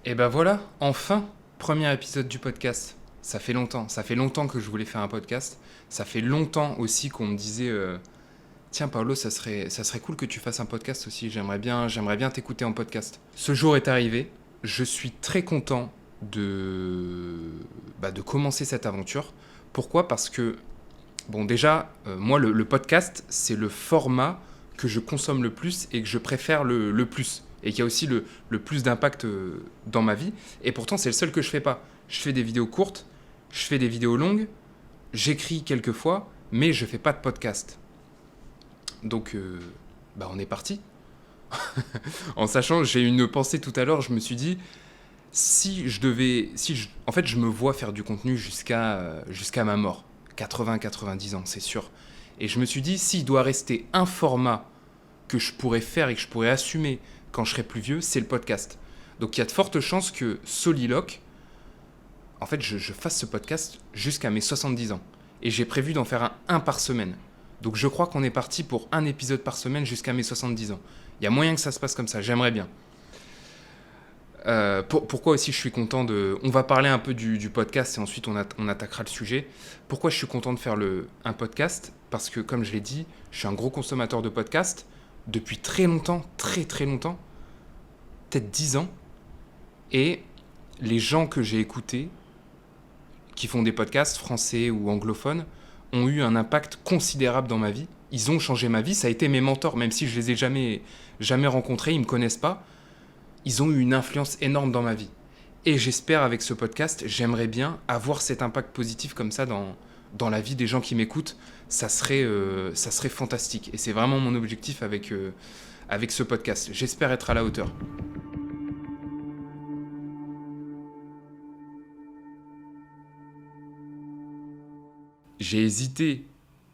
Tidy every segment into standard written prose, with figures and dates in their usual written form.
Et ben voilà, enfin, premier épisode du podcast. Ça fait longtemps que je voulais faire un podcast. Ça fait longtemps aussi qu'on me disait tiens Paolo, ça serait cool que tu fasses un podcast aussi, j'aimerais bien t'écouter en podcast. Ce jour est arrivé, je suis très content de commencer cette aventure. Pourquoi ? Parce que, bon déjà, moi le podcast, c'est le format que je consomme le plus et que je préfère le plus. Et qui a aussi le plus d'impact dans ma vie. Et pourtant, c'est le seul que je fais pas. Je fais des vidéos courtes, je fais des vidéos longues, j'écris quelques fois, mais je fais pas de podcast. Donc, on est parti. En sachant, j'ai eu une pensée tout à l'heure, je me suis dit, en fait, je me vois faire du contenu jusqu'à ma mort. 80-90 ans, c'est sûr. Et je me suis dit, s'il doit rester un format que je pourrais faire et que je pourrais assumer quand je serai plus vieux, c'est le podcast. Donc il y a de fortes chances que Soliloque, en fait, je fasse ce podcast jusqu'à mes 70 ans. Et j'ai prévu d'en faire un par semaine. Donc je crois qu'on est parti pour un épisode par semaine jusqu'à mes 70 ans. Il y a moyen que ça se passe comme ça, j'aimerais bien. Pourquoi aussi je suis content de... On va parler un peu du podcast et ensuite on attaquera le sujet. Pourquoi je suis content de faire un podcast ? Parce que comme je l'ai dit, je suis un gros consommateur de podcasts depuis très longtemps, très longtemps, peut-être 10 ans. Et les gens que j'ai écoutés, qui font des podcasts français ou anglophones, ont eu un impact considérable dans ma vie. Ils ont changé ma vie, ça a été mes mentors, même si je les ai jamais rencontrés, ils me connaissent pas. Ils ont eu une influence énorme dans ma vie. Et j'espère, avec ce podcast, j'aimerais bien avoir cet impact positif comme ça dans la vie des gens qui m'écoutent. Ça serait fantastique. Et c'est vraiment mon objectif avec ce podcast. J'espère être à la hauteur. J'ai hésité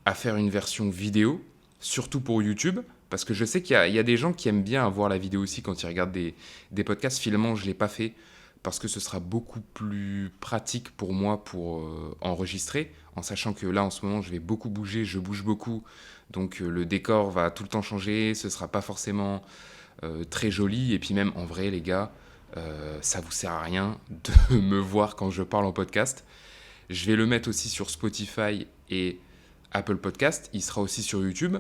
à faire une version vidéo, surtout pour YouTube, parce que je sais qu'il y a des gens qui aiment bien avoir la vidéo aussi quand ils regardent des podcasts. Finalement, je ne l'ai pas fait parce que ce sera beaucoup plus pratique pour moi pour enregistrer, en sachant que là, en ce moment, je vais beaucoup bouger, je bouge beaucoup, donc le décor va tout le temps changer, ce ne sera pas forcément très joli, et puis même, en vrai, les gars, ça ne vous sert à rien de me voir quand je parle en podcast. Je vais le mettre aussi sur Spotify et Apple Podcast. Il sera aussi sur YouTube.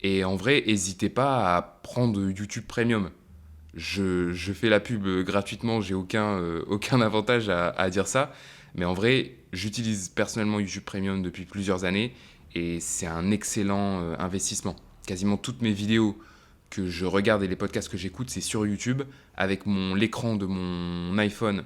Et en vrai, n'hésitez pas à prendre YouTube Premium. Je fais la pub gratuitement, j'ai aucun avantage à dire ça. Mais en vrai, j'utilise personnellement YouTube Premium depuis plusieurs années et c'est un excellent investissement. Quasiment toutes mes vidéos que je regarde et les podcasts que j'écoute, c'est sur YouTube avec l'écran de mon iPhone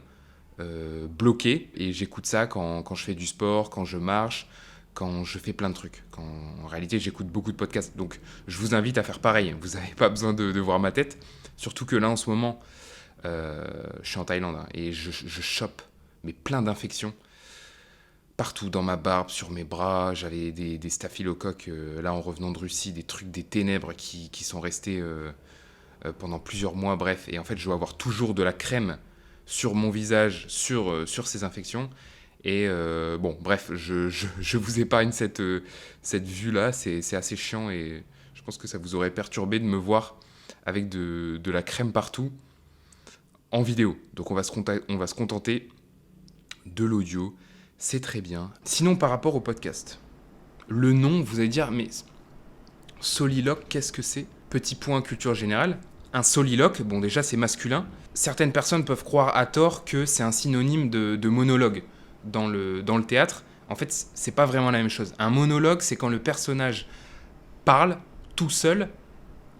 bloqué, et j'écoute ça quand je fais du sport, quand je marche, quand je fais plein de trucs. En réalité, j'écoute beaucoup de podcasts, donc je vous invite à faire pareil. Vous n'avez pas besoin de voir ma tête, surtout que là, en ce moment, je suis en Thaïlande hein, et je chope mais plein d'infections partout, dans ma barbe, sur mes bras. J'avais des staphylocoques, là, en revenant de Russie, des trucs, des ténèbres qui sont restés pendant plusieurs mois, bref. Et en fait, je dois avoir toujours de la crème sur mon visage, sur ces infections. Et bon, bref, je vous épargne cette vue-là, c'est assez chiant et je pense que ça vous aurait perturbé de me voir avec de la crème partout en vidéo. Donc on va se contenter de l'audio, c'est très bien. Sinon, par rapport au podcast, le nom, vous allez dire, mais soliloque, qu'est-ce que c'est ? Petit point culture générale. Un soliloque, bon déjà c'est masculin. Certaines personnes peuvent croire à tort que c'est un synonyme de monologue dans le théâtre. En fait, c'est pas vraiment la même chose. Un monologue, c'est quand le personnage parle tout seul,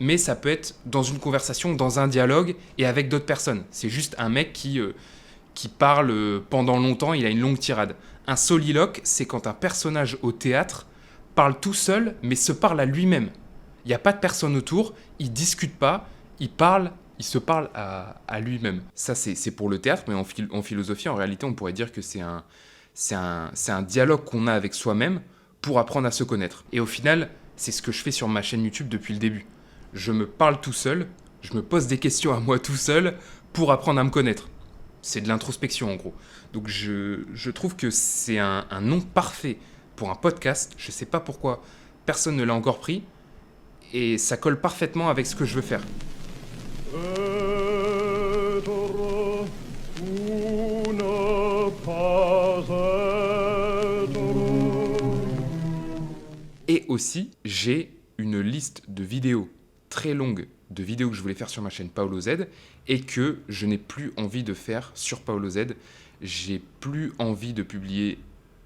mais ça peut être dans une conversation, dans un dialogue et avec d'autres personnes. C'est juste un mec qui parle pendant longtemps, il a une longue tirade. Un soliloque, c'est quand un personnage au théâtre parle tout seul, mais se parle à lui-même. Il n'y a pas de personne autour, il discute pas, il se parle à lui-même. Ça, c'est pour le théâtre, mais en philosophie, en réalité, on pourrait dire que c'est un dialogue qu'on a avec soi-même pour apprendre à se connaître. Et au final, c'est ce que je fais sur ma chaîne YouTube depuis le début. Je me parle tout seul, je me pose des questions à moi tout seul pour apprendre à me connaître. C'est de l'introspection, en gros. Donc je trouve que c'est un nom parfait pour un podcast. Je sais pas pourquoi personne ne l'a encore pris. Et ça colle parfaitement avec ce que je veux faire. Et aussi, j'ai une liste de vidéos très longue, de vidéos que je voulais faire sur ma chaîne Paolo Z et que je n'ai plus envie de faire sur Paolo Z. J'ai plus envie de publier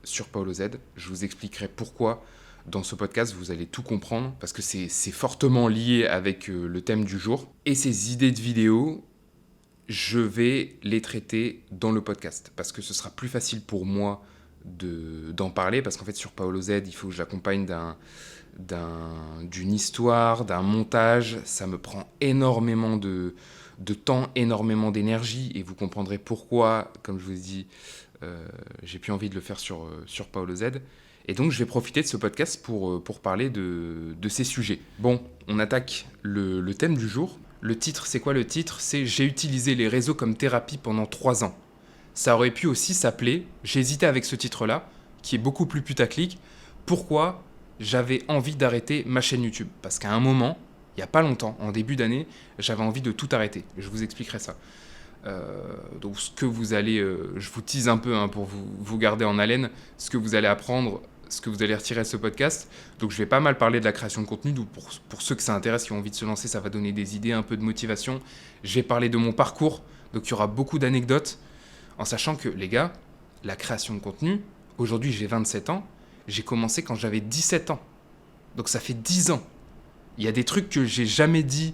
sur Paolo Z. Je vous expliquerai pourquoi dans ce podcast, vous allez tout comprendre parce que c'est fortement lié avec le thème du jour. Et ces idées de vidéos, je vais les traiter dans le podcast parce que ce sera plus facile pour moi d'en parler parce qu'en fait sur Paolo Z, il faut que j'accompagne d'une histoire, d'un montage. Ça me prend énormément de temps, énormément d'énergie et vous comprendrez pourquoi, comme je vous ai dit, j'ai plus envie de le faire sur Paolo Z. Et donc je vais profiter de ce podcast pour parler de ces sujets. Bon, on attaque le thème du jour. Le titre, c'est quoi le titre ? C'est « J'ai utilisé les réseaux comme thérapie pendant 3 ans ». Ça aurait pu aussi s'appeler, j'ai hésité avec ce titre-là, qui est beaucoup plus putaclic, pourquoi j'avais envie d'arrêter ma chaîne YouTube. Parce qu'à un moment, il n'y a pas longtemps, en début d'année, j'avais envie de tout arrêter. Je vous expliquerai ça. Donc ce que vous allez, je vous tease un peu pour vous garder en haleine, ce que vous allez apprendre, ce que vous allez retirer de ce podcast. Donc je vais pas mal parler de la création de contenu. Donc pour ceux que ça intéresse, qui ont envie de se lancer, ça va donner des idées, un peu de motivation. Je vais parler de mon parcours. Donc il y aura beaucoup d'anecdotes. En sachant que, les gars, la création de contenu, aujourd'hui j'ai 27 ans, j'ai commencé quand j'avais 17 ans. Donc ça fait 10 ans. Il y a des trucs que j'ai jamais dit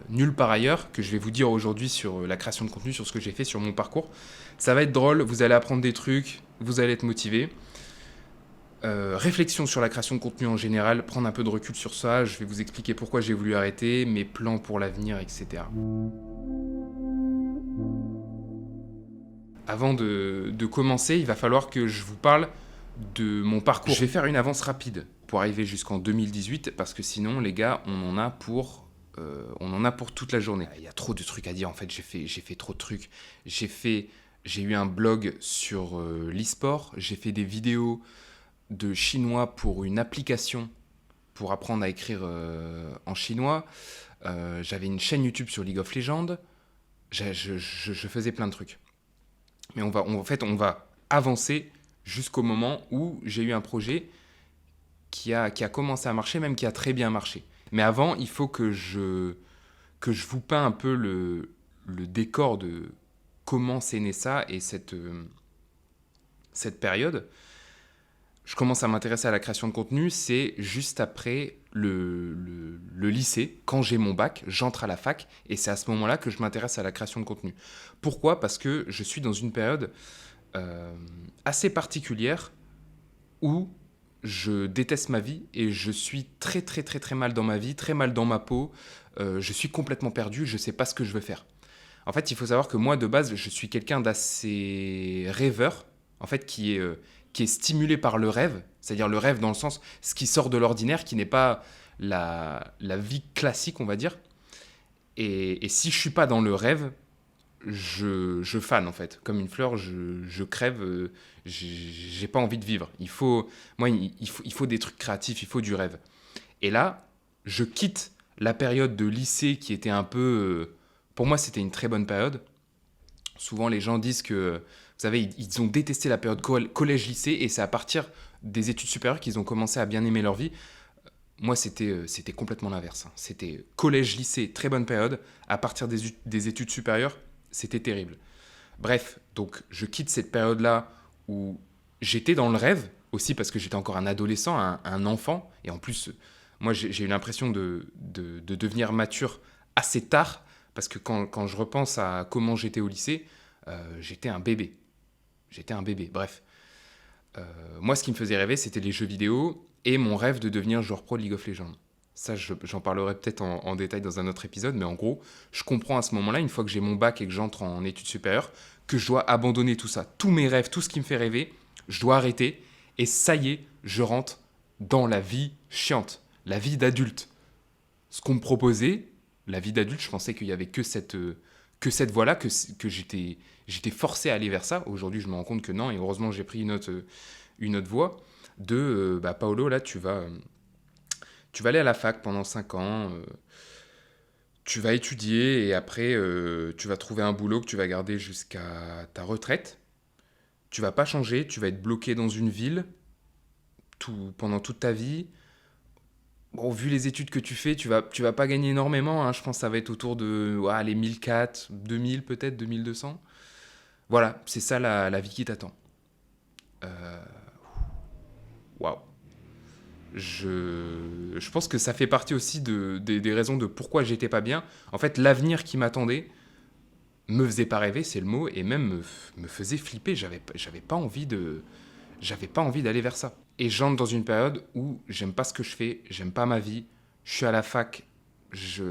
nulle part ailleurs, que je vais vous dire aujourd'hui sur la création de contenu, sur ce que j'ai fait, sur mon parcours. Ça va être drôle, vous allez apprendre des trucs, vous allez être motivé. Réflexion sur la création de contenu en général, prendre un peu de recul sur ça, je vais vous expliquer pourquoi j'ai voulu arrêter, mes plans pour l'avenir, etc. Avant de commencer, il va falloir que je vous parle de mon parcours. Je vais faire une avance rapide pour arriver jusqu'en 2018, parce que sinon, les gars, on en a pour toute la journée. Il y a trop de trucs à dire, en fait, j'ai fait trop de trucs. J'ai eu un blog sur l'e-sport, j'ai fait des vidéos de chinois pour une application pour apprendre à écrire en chinois. J'avais une chaîne YouTube sur League of Legends. Je faisais plein de trucs. Mais on va avancer jusqu'au moment où j'ai eu un projet qui a commencé à marcher, même qui a très bien marché. Mais avant, il faut que je vous peins un peu le décor de comment c'est né ça et cette période. Je commence à m'intéresser à la création de contenu, c'est juste après le lycée, quand j'ai mon bac, j'entre à la fac, et c'est à ce moment-là que je m'intéresse à la création de contenu. Pourquoi ? Parce que je suis dans une période assez particulière où je déteste ma vie et je suis très très très très mal dans ma vie, très mal dans ma peau, je suis complètement perdu, je ne sais pas ce que je veux faire. En fait, il faut savoir que moi, de base, je suis quelqu'un d'assez rêveur, en fait, qui est stimulé par le rêve, c'est-à-dire le rêve dans le sens, ce qui sort de l'ordinaire, qui n'est pas la vie classique, on va dire. Et si je ne suis pas dans le rêve, je fane, en fait. Comme une fleur, je crève, j'ai pas envie de vivre. Il faut des trucs créatifs, il faut du rêve. Et là, je quitte la période de lycée qui était un peu... pour moi, c'était une très bonne période. Souvent, les gens disent que, vous savez, ils ont détesté la période collège-lycée et c'est à partir des études supérieures qu'ils ont commencé à bien aimer leur vie. Moi, c'était complètement l'inverse. C'était collège-lycée, très bonne période. À partir des études supérieures, c'était terrible. Bref, donc je quitte cette période-là où j'étais dans le rêve, aussi parce que j'étais encore un adolescent, un enfant. Et en plus, moi, j'ai eu l'impression de devenir mature assez tard, parce que quand je repense à comment j'étais au lycée, j'étais un bébé. Bref. Moi, ce qui me faisait rêver, c'était les jeux vidéo et mon rêve de devenir joueur pro de League of Legends. Ça, j'en parlerai peut-être en détail dans un autre épisode, mais en gros, je comprends à ce moment-là, une fois que j'ai mon bac et que j'entre en études supérieures, que je dois abandonner tout ça. Tous mes rêves, tout ce qui me fait rêver, je dois arrêter. Et ça y est, je rentre dans la vie chiante, la vie d'adulte. Ce qu'on me proposait, la vie d'adulte, je pensais qu'il n'y avait que cette voie-là, que j'étais forcé à aller vers ça. Aujourd'hui, je me rends compte que non, et heureusement, j'ai pris une autre voie de Paolo, là, tu vas aller à la fac pendant 5 ans, tu vas étudier et après, tu vas trouver un boulot que tu vas garder jusqu'à ta retraite. Tu vas pas changer, tu vas être bloqué dans une ville pendant toute ta vie. Bon, vu les études que tu fais, tu vas pas gagner énormément, hein. Je pense que ça va être autour de les 1004, 2000 peut-être, 2200. Voilà, c'est ça la vie qui t'attend. Euh, Waouh. Je pense que ça fait partie aussi des raisons de pourquoi j'étais pas bien. En fait, l'avenir qui m'attendait me faisait pas rêver, c'est le mot, et même me faisait flipper. J'avais pas envie d'aller vers ça. Et j'entre dans une période où j'aime pas ce que je fais, j'aime pas ma vie. Je suis à la fac,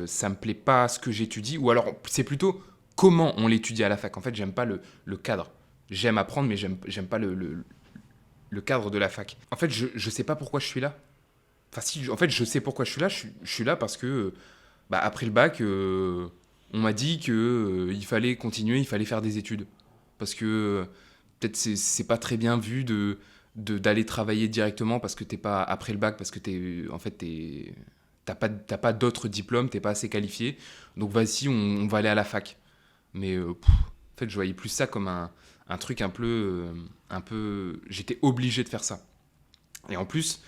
ça me plaît pas ce que j'étudie, ou alors c'est plutôt comment on l'étudie à la fac. En fait, j'aime pas le cadre. J'aime apprendre, mais j'aime pas le cadre de la fac. En fait, je sais pas pourquoi je suis là. Enfin, si, en fait, je sais pourquoi je suis là. Je suis là parce que, après le bac, on m'a dit que il fallait continuer, il fallait faire des études. Parce que peut-être c'est pas très bien vu d'aller travailler directement parce que t'es pas après le bac, parce que t'as pas d'autres diplômes, t'es pas assez qualifié. Donc vas-y, on va aller à la fac. Mais en fait, je voyais plus ça comme un truc j'étais obligé de faire ça. Et en plus,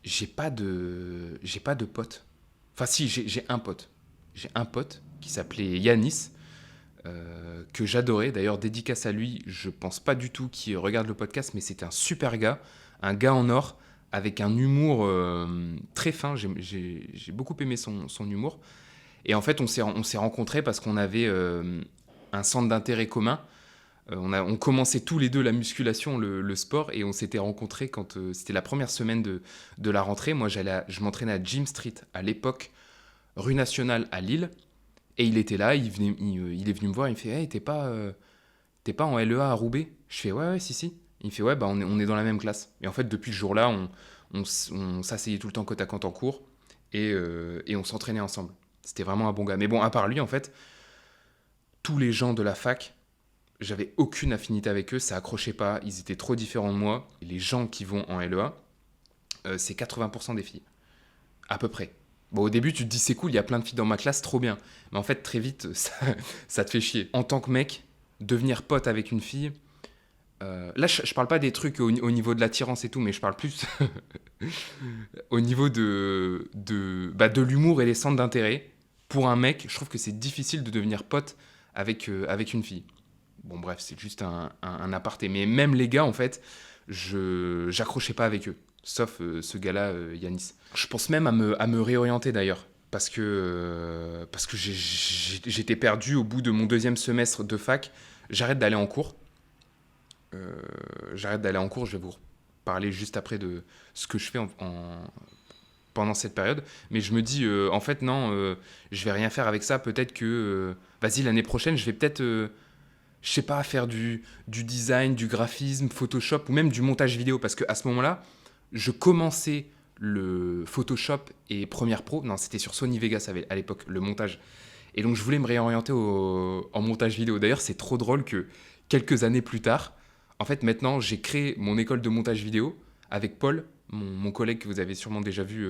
j'ai pas de pote. Enfin si, j'ai un pote. J'ai un pote qui s'appelait Yanis, que j'adorais. D'ailleurs, dédicace à lui. Je pense pas du tout qu'il regarde le podcast, mais c'était un super gars, un gars en or avec un humour très fin. J'ai beaucoup aimé son humour. Et en fait, on s'est rencontrés parce qu'on avait un centre d'intérêt commun. On commençait tous les deux la musculation, le sport, et on s'était rencontrés quand c'était la première semaine de la rentrée. Moi, je m'entraînais à Gym Street à l'époque, rue Nationale à Lille, et il était là, il est venu me voir, il me fait Hey, t'es pas en LEA à Roubaix? Je fais Ouais, si, si. Il me fait Ouais, bah on est dans la même classe. Et en fait, depuis ce jour-là, on s'asseyait tout le temps côte à côte en cours, et on s'entraînait ensemble. C'était vraiment un bon gars. Mais bon, à part lui, en fait, tous les gens de la fac, j'avais aucune affinité avec eux, ça accrochait pas, ils étaient trop différents de moi. Et les gens qui vont en LEA, c'est 80% des filles, à peu près. Bon, au début, tu te dis c'est cool, il y a plein de filles dans ma classe, trop bien. Mais en fait, très vite, ça te fait chier. En tant que mec, devenir pote avec une fille, là, je parle pas des trucs au niveau de l'attirance et tout, mais je parle plus au niveau de l'humour et les centres d'intérêt. Pour un mec, je trouve que c'est difficile de devenir pote avec une fille. Bon, bref, c'est juste un aparté. Mais même les gars, en fait, j'accrochais pas avec eux. Sauf ce gars-là, Yanis. Je pense même à me réorienter d'ailleurs. Parce que j'étais perdu au bout de mon deuxième semestre de fac. J'arrête d'aller en cours. J'arrête d'aller en cours. Je vais vous parler juste après de ce que je fais pendant cette période. Mais je me dis, en fait, non, je vais rien faire avec ça. Peut-être que, vas-y, l'année prochaine, je vais peut-être je sais pas, faire du design, du graphisme, Photoshop ou même du montage vidéo. Parce qu'à ce moment-là, je commençais le Photoshop et Premiere Pro. Non, c'était sur Sony Vegas à l'époque, le montage. Et donc, je voulais me réorienter en montage vidéo. D'ailleurs, c'est trop drôle que quelques années plus tard, en fait, maintenant, j'ai créé mon école de montage vidéo avec Paul, mon collègue que vous avez sûrement déjà vu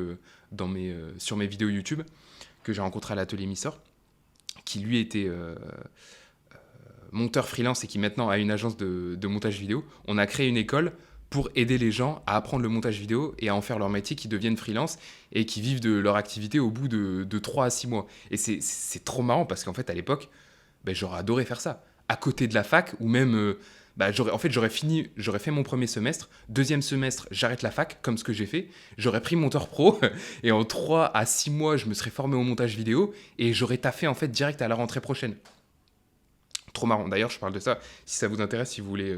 sur mes vidéos YouTube, que j'ai rencontré à l'atelier Missor, qui lui était monteur freelance et qui maintenant a une agence de montage vidéo. On a créé une école pour aider les gens à apprendre le montage vidéo et à en faire leur métier, qui deviennent freelance et qui vivent de leur activité au bout de 3 à 6 mois. Et c'est trop marrant parce qu'en fait, à l'époque, j'aurais adoré faire ça. À côté de la fac, ou même... j'aurais fait mon premier semestre. Deuxième semestre, j'arrête la fac, comme ce que j'ai fait. J'aurais pris Monteur Pro et en 3 à 6 mois, je me serais formé au montage vidéo et j'aurais taffé en fait direct à la rentrée prochaine. Trop marrant. D'ailleurs, je parle de ça. Si ça vous intéresse, si vous voulez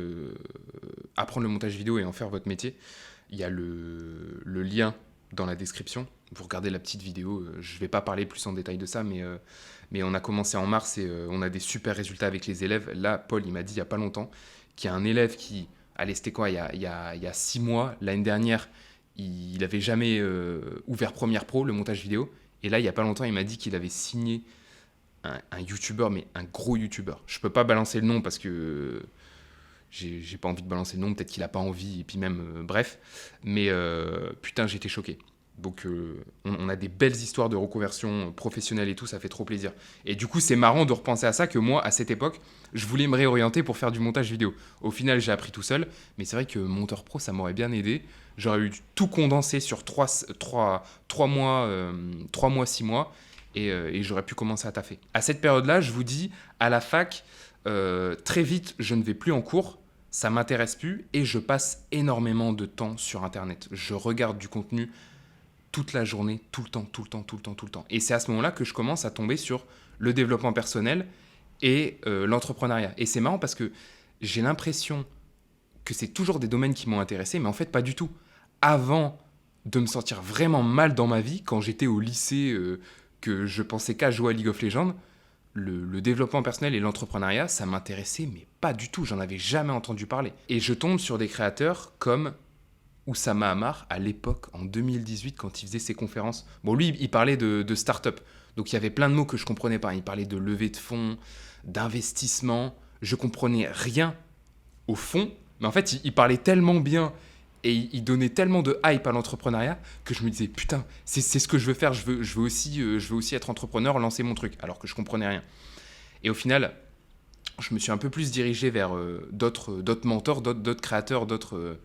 apprendre le montage vidéo et en faire votre métier, il y a le lien dans la description. Vous regardez la petite vidéo. Je ne vais pas parler plus en détail de ça, mais on a commencé en mars et on a des super résultats avec les élèves. Là, Paul, il m'a dit il n'y a pas longtemps qu'il y a un élève qui, allez, c'était quoi, il y a 6 mois, l'année dernière, il n'avait jamais ouvert Premiere Pro, le montage vidéo. Et là, il n'y a pas longtemps, il m'a dit qu'il avait signé un youtubeur, mais un gros youtubeur. Je peux pas balancer le nom parce que j'ai pas envie de balancer le nom, peut-être qu'il a pas envie, et puis même, bref. Mais putain, j'étais choqué. Donc on a des belles histoires de reconversion professionnelle et tout, ça fait trop plaisir. Et du coup, c'est marrant de repenser à ça, que moi, à cette époque, je voulais me réorienter pour faire du montage vidéo. Au final, j'ai appris tout seul, mais c'est vrai que monteur pro, ça m'aurait bien aidé. J'aurais eu tout condensé sur 3 mois, 6 mois, et j'aurais pu commencer à taffer. À cette période-là, je vous dis, à la fac, très vite, je ne vais plus en cours, ça m'intéresse plus, et je passe énormément de temps sur Internet. Je regarde du contenu toute la journée, tout le temps, tout le temps, tout le temps, tout le temps. Et c'est à ce moment-là que je commence à tomber sur le développement personnel et l'entrepreneuriat. Et c'est marrant parce que j'ai l'impression que c'est toujours des domaines qui m'ont intéressé, mais en fait pas du tout. Avant de me sentir vraiment mal dans ma vie, quand j'étais au lycée, que je pensais qu'à jouer à League of Legends, le développement personnel et l'entrepreneuriat, ça m'intéressait, mais pas du tout, j'en avais jamais entendu parler. Et je tombe sur des créateurs comme Oussama Ammar, à l'époque, en 2018, quand il faisait ses conférences. Bon, lui, il parlait de start-up. Donc, il y avait plein de mots que je ne comprenais pas. Il parlait de levée de fonds, d'investissement. Je comprenais rien au fond. Mais en fait, il parlait tellement bien et il donnait tellement de hype à l'entrepreneuriat que je me disais, putain, c'est ce que je veux faire. Je veux aussi être entrepreneur, lancer mon truc. Alors que je ne comprenais rien. Et au final, je me suis un peu plus dirigé vers d'autres mentors, d'autres créateurs, d'autres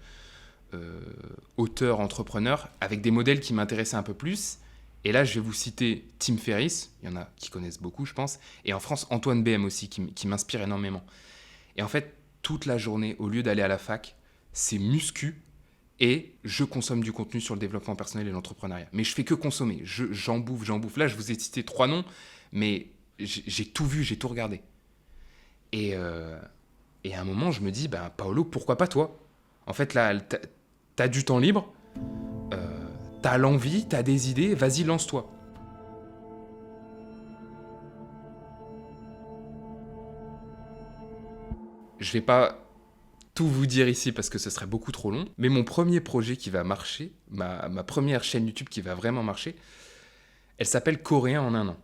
auteurs, entrepreneurs, avec des modèles qui m'intéressaient un peu plus. Et là, je vais vous citer Tim Ferriss, il y en a qui connaissent beaucoup, je pense, et en France, Antoine BM aussi, qui m'inspire énormément. Et en fait, toute la journée, au lieu d'aller à la fac, c'est muscu, et je consomme du contenu sur le développement personnel et l'entrepreneuriat. Mais je fais que consommer, j'en bouffe. Là, je vous ai cité 3 noms, mais j'ai tout vu, j'ai tout regardé. Et à un moment, je me dis, ben, Paolo, pourquoi pas toi? En fait, là, t'as du temps libre, t'as l'envie, t'as des idées, vas-y, lance-toi. Je vais pas tout vous dire ici parce que ce serait beaucoup trop long, mais mon premier projet qui va marcher, ma première chaîne YouTube qui va vraiment marcher, elle s'appelle Coréen en un an.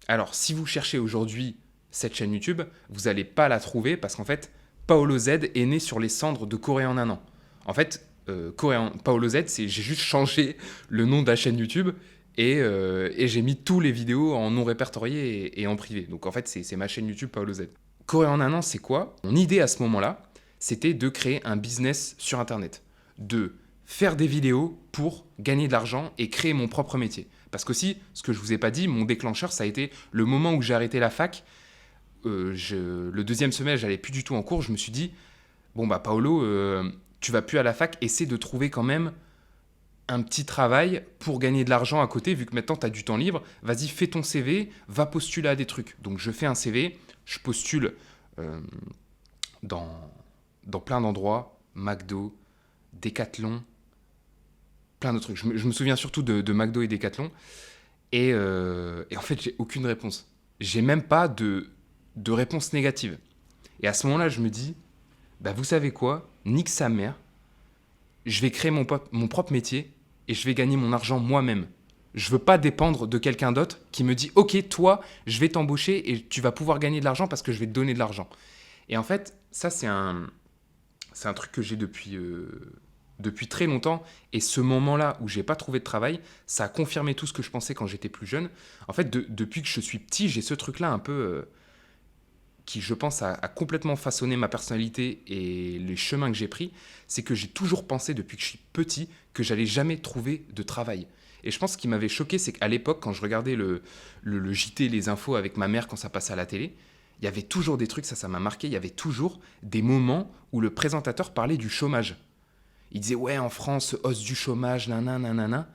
Alors, si vous cherchez aujourd'hui cette chaîne YouTube, vous n'allez pas la trouver parce qu'en fait, Paolo Z est né sur les cendres de Coréen en un an. En fait, Paolo Z, j'ai juste changé le nom de la chaîne YouTube et j'ai mis tous les vidéos en non répertorié et en privé. Donc en fait, c'est ma chaîne YouTube Paolo Z. Coréen en un an, c'est quoi? Mon idée à ce moment-là, c'était de créer un business sur Internet, de faire des vidéos pour gagner de l'argent et créer mon propre métier. Parce qu'aussi, ce que je vous ai pas dit, mon déclencheur, ça a été le moment où j'ai arrêté la fac. Le deuxième semestre, j'allais plus du tout en cours. Je me suis dit, bon bah Paolo, tu vas plus à la fac, essaie de trouver quand même un petit travail pour gagner de l'argent à côté, vu que maintenant tu as du temps libre. Vas-y, fais ton CV, va postuler à des trucs. Donc je fais un CV, je postule dans plein d'endroits, McDo, Decathlon, plein de trucs. Je me souviens surtout de McDo et Decathlon. Et en fait, j'ai aucune réponse. J'ai même pas de réponse négative. Et à ce moment-là, je me dis, bah vous savez quoi, nique sa mère, je vais créer mon propre métier et je vais gagner mon argent moi-même. Je veux pas dépendre de quelqu'un d'autre qui me dit, ok, toi, je vais t'embaucher et tu vas pouvoir gagner de l'argent parce que je vais te donner de l'argent. Et en fait, ça, c'est un truc que j'ai depuis très longtemps. Et ce moment-là où j'ai pas trouvé de travail, ça a confirmé tout ce que je pensais quand j'étais plus jeune. En fait, depuis que je suis petit, j'ai ce truc-là un peu qui, je pense, a complètement façonné ma personnalité et les chemins que j'ai pris. C'est que j'ai toujours pensé depuis que je suis petit que j'allais jamais trouver de travail. Et je pense ce qui m'avait choqué, c'est qu'à l'époque, quand je regardais le JT, les infos avec ma mère quand ça passait à la télé, il y avait toujours des trucs, ça m'a marqué, il y avait toujours des moments où le présentateur parlait du chômage. Il disait, ouais, en France, hausse du chômage, nanana.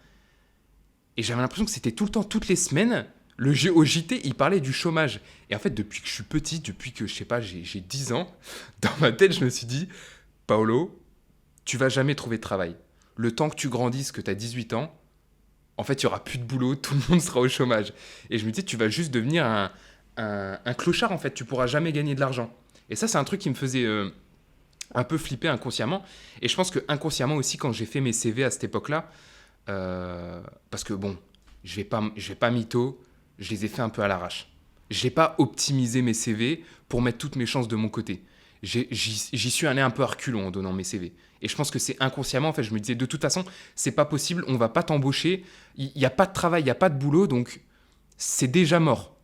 Et j'avais l'impression que c'était tout le temps, toutes les semaines, au JT, il parlait du chômage. Et en fait, depuis que je suis petit, depuis que, je sais pas, j'ai 10 ans, dans ma tête, je me suis dit, Paolo, tu vas jamais trouver de travail. Le temps que tu grandisses, que tu as 18 ans, en fait, il n'y aura plus de boulot, tout le monde sera au chômage. Et je me dis, tu vas juste devenir un clochard, en fait, tu pourras jamais gagner de l'argent. Et ça, c'est un truc qui me faisait un peu flipper inconsciemment. Et je pense que inconsciemment aussi, quand j'ai fait mes CV à cette époque-là, parce que bon, je vais pas mytho, je les ai fait un peu à l'arrache. Je n'ai pas optimisé mes CV pour mettre toutes mes chances de mon côté. J'y suis allé un peu à reculons en donnant mes CV. Et je pense que c'est inconsciemment, en fait, je me disais, de toute façon, c'est pas possible, on va pas t'embaucher, il n'y a pas de travail, il n'y a pas de boulot, donc c'est déjà mort.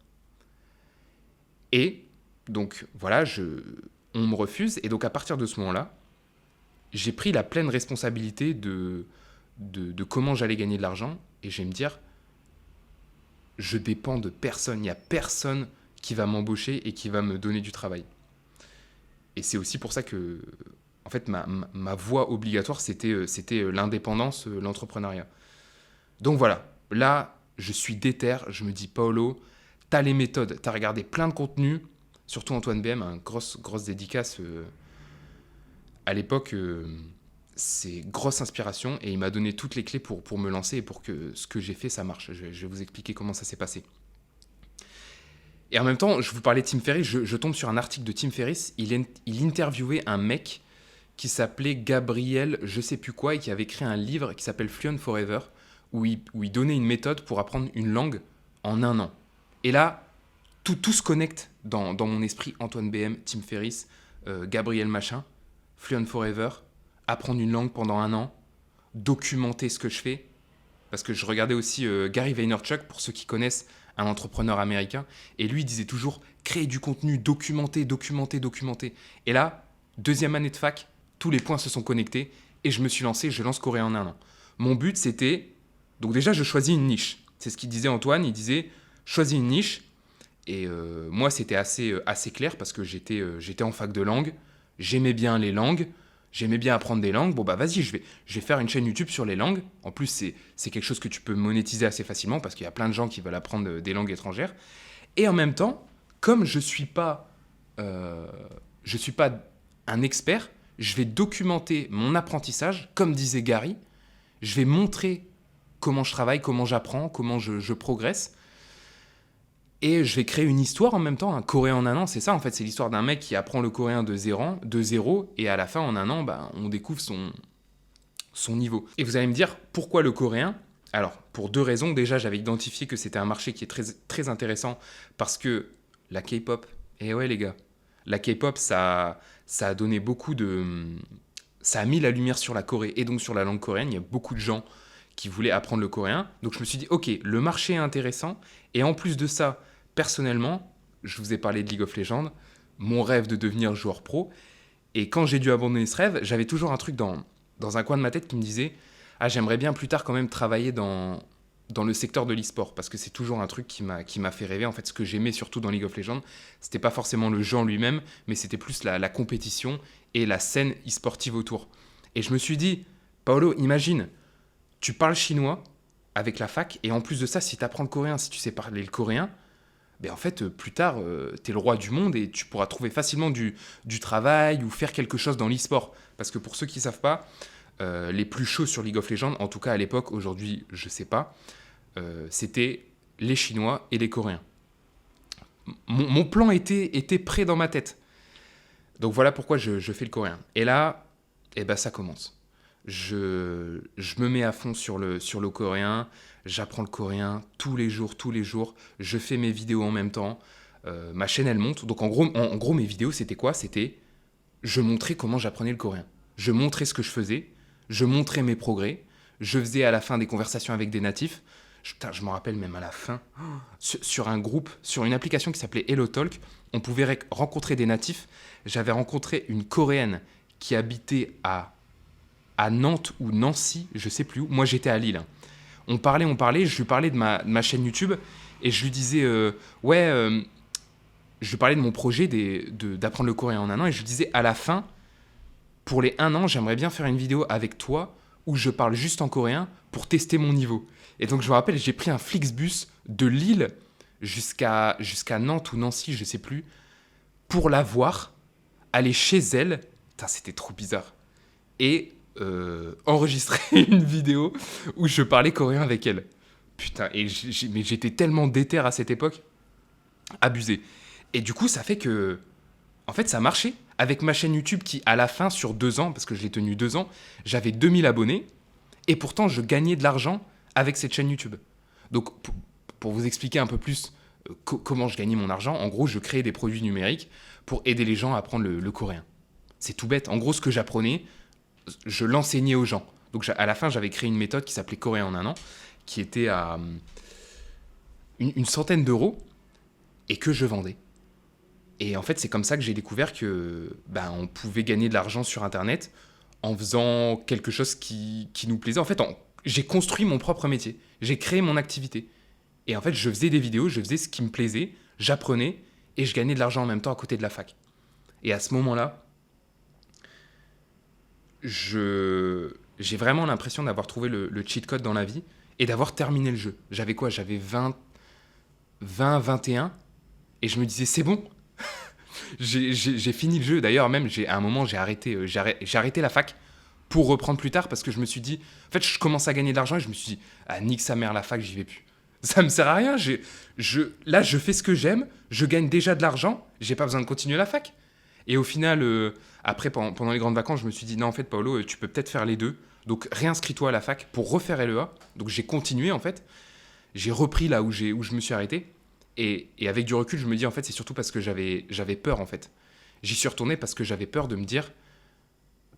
Et donc, voilà, on me refuse. Et donc, à partir de ce moment-là, j'ai pris la pleine responsabilité de comment j'allais gagner de l'argent. Et je vais me dire, je dépends de personne. Il n'y a personne qui va m'embaucher et qui va me donner du travail. Et c'est aussi pour ça que, en fait, ma voie obligatoire, c'était l'indépendance, l'entrepreneuriat. Donc voilà, là, je suis déter. Je me dis, Paolo, t'as les méthodes, t'as regardé plein de contenus, surtout Antoine BM, grosse dédicace à l'époque. C'est grosse inspiration et il m'a donné toutes les clés pour me lancer et pour que ce que j'ai fait, ça marche. Je vais vous expliquer comment ça s'est passé. Et en même temps, je vous parlais de Tim Ferriss, je tombe sur un article de Tim Ferriss, il interviewait un mec qui s'appelait Gabriel je sais plus quoi et qui avait créé un livre qui s'appelle Fluent Forever, où il donnait une méthode pour apprendre une langue en 1 an. Et là, tout se connecte dans mon esprit. Antoine BM, Tim Ferriss, Gabriel Machin, Fluent Forever, apprendre une langue pendant 1 an, documenter ce que je fais. Parce que je regardais aussi Gary Vaynerchuk, pour ceux qui connaissent, un entrepreneur américain. Et lui, il disait toujours, créer du contenu, documenter. Et là, 2e année de fac, tous les points se sont connectés. Et je me suis lancé, je lance coréen en 1 an. Mon but, c'était... Donc déjà, je choisis une niche. C'est ce qu'il disait Antoine, il disait, choisis une niche. Et moi, c'était assez clair parce que j'étais en fac de langue, j'aimais bien les langues, j'aimais bien apprendre des langues. Bon, bah vas-y, je vais faire une chaîne YouTube sur les langues. En plus, c'est quelque chose que tu peux monétiser assez facilement parce qu'il y a plein de gens qui veulent apprendre des langues étrangères. Et en même temps, comme je suis pas un expert, je vais documenter mon apprentissage, comme disait Gary. Je vais montrer comment je travaille, comment j'apprends, comment je progresse. Et je vais créer une histoire en même temps, un coréen en 1 an, c'est ça en fait, c'est l'histoire d'un mec qui apprend le coréen de zéro, et à la fin, en 1 an, bah, on découvre son niveau. Et vous allez me dire, pourquoi le coréen ? Alors, pour 2 raisons. Déjà, j'avais identifié que c'était un marché qui est très, très intéressant, parce que la K-pop, et ouais les gars, la K-pop, ça a donné beaucoup de... Ça a mis la lumière sur la Corée, et donc sur la langue coréenne. Il y a beaucoup de gens qui voulaient apprendre le coréen. Donc je me suis dit, ok, le marché est intéressant, et en plus de ça, personnellement, je vous ai parlé de League of Legends, mon rêve de devenir joueur pro. Et quand j'ai dû abandonner ce rêve, j'avais toujours un truc dans un coin de ma tête qui me disait « Ah, j'aimerais bien plus tard quand même travailler dans le secteur de l'e-sport ». Parce que c'est toujours un truc qui m'a fait rêver. En fait, ce que j'aimais surtout dans League of Legends, c'était pas forcément le jeu en lui-même, mais c'était plus la compétition et la scène e-sportive autour. Et je me suis dit « Paolo, imagine, tu parles chinois avec la fac, et en plus de ça, si tu apprends le coréen, si tu sais parler le coréen, ben en fait, plus tard, tu es le roi du monde et tu pourras trouver facilement du travail ou faire quelque chose dans l'e-sport. Parce que pour ceux qui ne savent pas, les plus chauds sur League of Legends, en tout cas à l'époque, aujourd'hui, je ne sais pas, c'était les Chinois et les Coréens. Mon plan était prêt dans ma tête. Donc voilà pourquoi je fais le coréen. Et là, eh ben, ça commence. Je me mets à fond sur le coréen, j'apprends le coréen tous les jours, je fais mes vidéos en même temps, ma chaîne elle monte. Donc en gros mes vidéos c'était quoi ? C'était, je montrais comment j'apprenais le coréen, je montrais ce que je faisais, je montrais mes progrès, je faisais à la fin des conversations avec des natifs. Je me rappelle même à la fin, sur un groupe, sur une application qui s'appelait HelloTalk, on pouvait rencontrer des natifs. J'avais rencontré une coréenne qui habitait à Nantes ou Nancy, je sais plus où. Moi, j'étais à Lille. On parlait, je lui parlais de ma chaîne YouTube et je lui disais, je lui parlais de mon projet d'apprendre le coréen en 1 an et je lui disais, à la fin, pour les 1 an, j'aimerais bien faire une vidéo avec toi où je parle juste en coréen pour tester mon niveau. Et donc, je me rappelle, j'ai pris un Flixbus de Lille jusqu'à Nantes ou Nancy, je sais plus, pour la voir, aller chez elle. Putain, c'était trop bizarre. Et enregistrer une vidéo où je parlais coréen avec elle. Putain, mais j'étais tellement déter à cette époque. Abusé. Et du coup, ça fait que... En fait, ça marchait. Avec ma chaîne YouTube qui, à la fin, sur 2 ans, parce que je l'ai tenue 2 ans, j'avais 2000 abonnés. Et pourtant, je gagnais de l'argent avec cette chaîne YouTube. Donc, pour vous expliquer un peu plus comment je gagnais mon argent. En gros, je créais des produits numériques pour aider les gens à apprendre le coréen. C'est tout bête. En gros, ce que j'apprenais, je l'enseignais aux gens. Donc à la fin, j'avais créé une méthode qui s'appelait Coréen en un an, qui était à une centaine d'euros et que je vendais. Et en fait, c'est comme ça que j'ai découvert que on pouvait gagner de l'argent sur Internet en faisant quelque chose qui nous plaisait. En fait, j'ai construit mon propre métier. J'ai créé mon activité. Et en fait, je faisais des vidéos, je faisais ce qui me plaisait, j'apprenais et je gagnais de l'argent en même temps à côté de la fac. Et à ce moment-là, j'ai vraiment l'impression d'avoir trouvé le cheat code dans la vie et d'avoir terminé le jeu. J'avais quoi ? J'avais 21 et je me disais c'est bon. J'ai fini le jeu. D'ailleurs, même à un moment, j'ai arrêté la fac pour reprendre plus tard parce que je me suis dit, en fait, je commençais à gagner de l'argent et je me suis dit, ah, nique sa mère la fac, j'y vais plus. Ça me sert à rien. Là, je fais ce que j'aime, je gagne déjà de l'argent, j'ai pas besoin de continuer la fac. Et au final, après, pendant les grandes vacances, je me suis dit, non, en fait, Paolo, tu peux peut-être faire les deux. Donc, réinscris-toi à la fac pour refaire LEA. Donc, j'ai continué, en fait. J'ai repris là où je me suis arrêté. Et avec du recul, je me dis, en fait, c'est surtout parce que j'avais peur, en fait. J'y suis retourné parce que j'avais peur de me dire,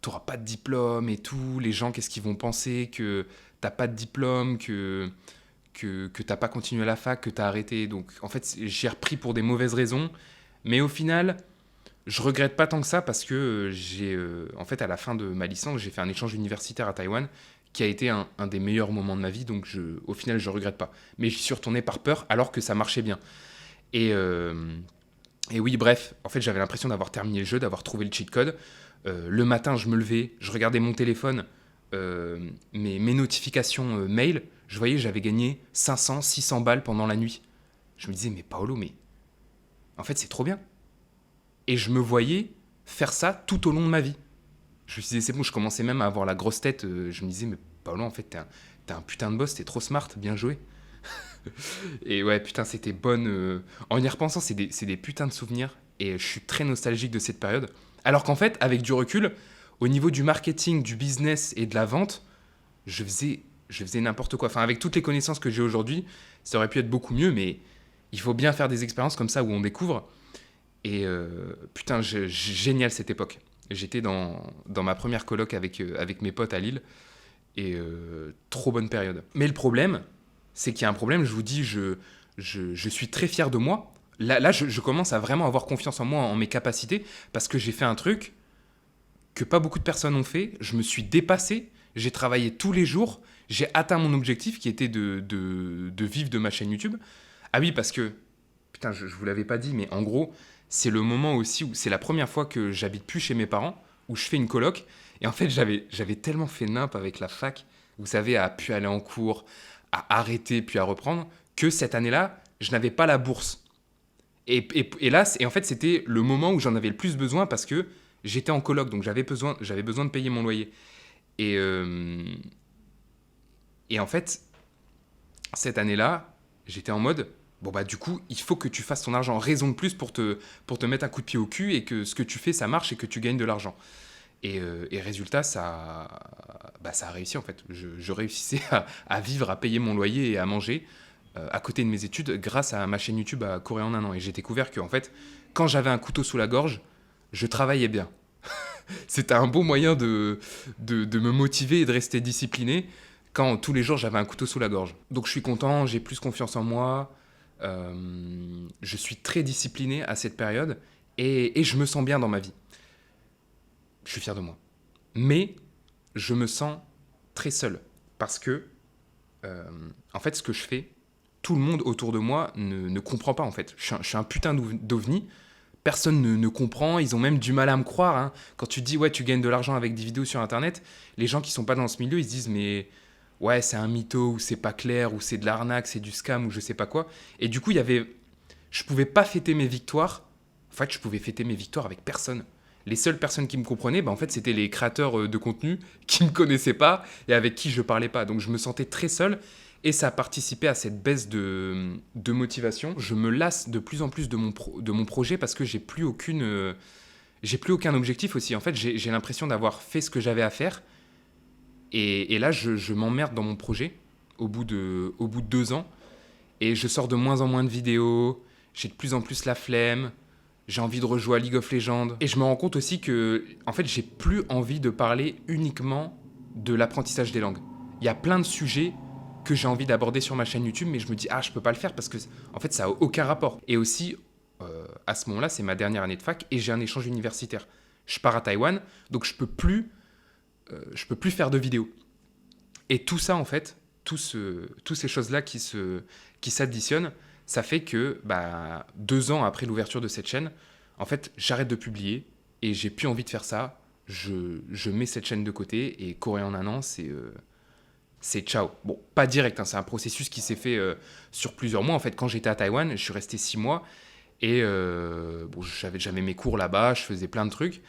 t'auras pas de diplôme et tout, les gens, qu'est-ce qu'ils vont penser, que t'as pas de diplôme, que t'as pas continué la fac, que t'as arrêté. Donc, en fait, j'ai repris pour des mauvaises raisons. Mais au final, je regrette pas tant que ça parce que en fait, à la fin de ma licence, j'ai fait un échange universitaire à Taïwan qui a été un des meilleurs moments de ma vie. Donc, au final, je regrette pas. Mais j'y suis retourné par peur alors que ça marchait bien. Et oui, bref, en fait, j'avais l'impression d'avoir terminé le jeu, d'avoir trouvé le cheat code. Le matin, je me levais, je regardais mon téléphone, mes notifications mail. Je voyais, j'avais gagné 500, 600 balles pendant la nuit. Je me disais, mais Paolo, mais en fait, c'est trop bien. Et je me voyais faire ça tout au long de ma vie. Je me disais, c'est bon, je commençais même à avoir la grosse tête. Je me disais, mais Paolo, en fait, t'es un putain de boss, t'es trop smart, bien joué. Et ouais, putain, c'était bonne. En y repensant, c'est des putains de souvenirs. Et je suis très nostalgique de cette période. Alors qu'en fait, avec du recul, au niveau du marketing, du business et de la vente, je faisais n'importe quoi. Enfin, avec toutes les connaissances que j'ai aujourd'hui, ça aurait pu être beaucoup mieux, mais il faut bien faire des expériences comme ça où on découvre. Et putain, génial cette époque. J'étais dans ma première coloc avec mes potes à Lille. Et trop bonne période. Mais le problème, c'est qu'il y a un problème, je vous dis, je suis très fier de moi. Là je commence à vraiment avoir confiance en moi, en mes capacités, parce que j'ai fait un truc que pas beaucoup de personnes ont fait. Je me suis dépassé, j'ai travaillé tous les jours, j'ai atteint mon objectif qui était de vivre de ma chaîne YouTube. Ah oui, parce que, putain, je vous l'avais pas dit, mais en gros, c'est le moment aussi où c'est la première fois que j'habite plus chez mes parents, où je fais une coloc. Et en fait, j'avais tellement fait nimp avec la fac, vous savez, à pu aller en cours, à arrêter puis à reprendre, que cette année-là, je n'avais pas la bourse. Et là, en fait, c'était le moment où j'en avais le plus besoin parce que j'étais en coloc, donc j'avais besoin de payer mon loyer. Et, et en fait, cette année-là, j'étais en mode, bon bah du coup, il faut que tu fasses ton argent. Raison de plus pour te mettre un coup de pied au cul et que ce que tu fais, ça marche et que tu gagnes de l'argent. Et résultat, ça a réussi en fait. Je réussissais à vivre, à payer mon loyer et à manger à côté de mes études grâce à ma chaîne YouTube à Corée en un an. Et j'ai découvert que en fait, quand j'avais un couteau sous la gorge, je travaillais bien. C'était un bon moyen de me motiver et de rester discipliné quand tous les jours j'avais un couteau sous la gorge. Donc je suis content, j'ai plus confiance en moi, je suis très discipliné à cette période et je me sens bien dans ma vie. Je suis fier de moi. Mais je me sens très seul parce que, en fait, ce que je fais, tout le monde autour de moi ne comprend pas, en fait. Je suis un putain d'ovni. Personne ne comprend. Ils ont même du mal à me croire. Hein. Quand tu dis, ouais, tu gagnes de l'argent avec des vidéos sur Internet, les gens qui sont pas dans ce milieu, ils se disent, mais ouais, c'est un mytho, ou c'est pas clair, ou c'est de l'arnaque, c'est du scam, ou je sais pas quoi. Et du coup, je pouvais pas fêter mes victoires. En fait, je pouvais fêter mes victoires avec personne. Les seules personnes qui me comprenaient, en fait, c'était les créateurs de contenu qui ne me connaissaient pas et avec qui je parlais pas. Donc, je me sentais très seul et ça a participé à cette baisse de motivation. Je me lasse de plus en plus de mon projet parce que j'ai plus aucun objectif aussi. En fait, j'ai l'impression d'avoir fait ce que j'avais à faire et là, je m'emmerde dans mon projet au bout de 2 ans. Et je sors de moins en moins de vidéos, j'ai de plus en plus la flemme, j'ai envie de rejouer à League of Legends. Et je me rends compte aussi que, en fait, j'ai plus envie de parler uniquement de l'apprentissage des langues. Il y a plein de sujets que j'ai envie d'aborder sur ma chaîne YouTube, mais je me dis, je peux pas le faire parce que, en fait, ça a aucun rapport. Et aussi, à ce moment-là, c'est ma dernière année de fac et j'ai un échange universitaire. Je pars à Taïwan, donc je peux plus faire de vidéos. Et tout ça, en fait, toutes ces choses-là qui s'additionnent, ça fait que 2 ans après l'ouverture de cette chaîne, en fait, j'arrête de publier et j'ai plus envie de faire ça. Je mets cette chaîne de côté et Corée en un an, c'est ciao. Bon, pas direct, hein, c'est un processus qui s'est fait sur plusieurs mois. En fait, quand j'étais à Taïwan, je suis resté 6 mois et j'avais mes cours là-bas, je faisais plein de trucs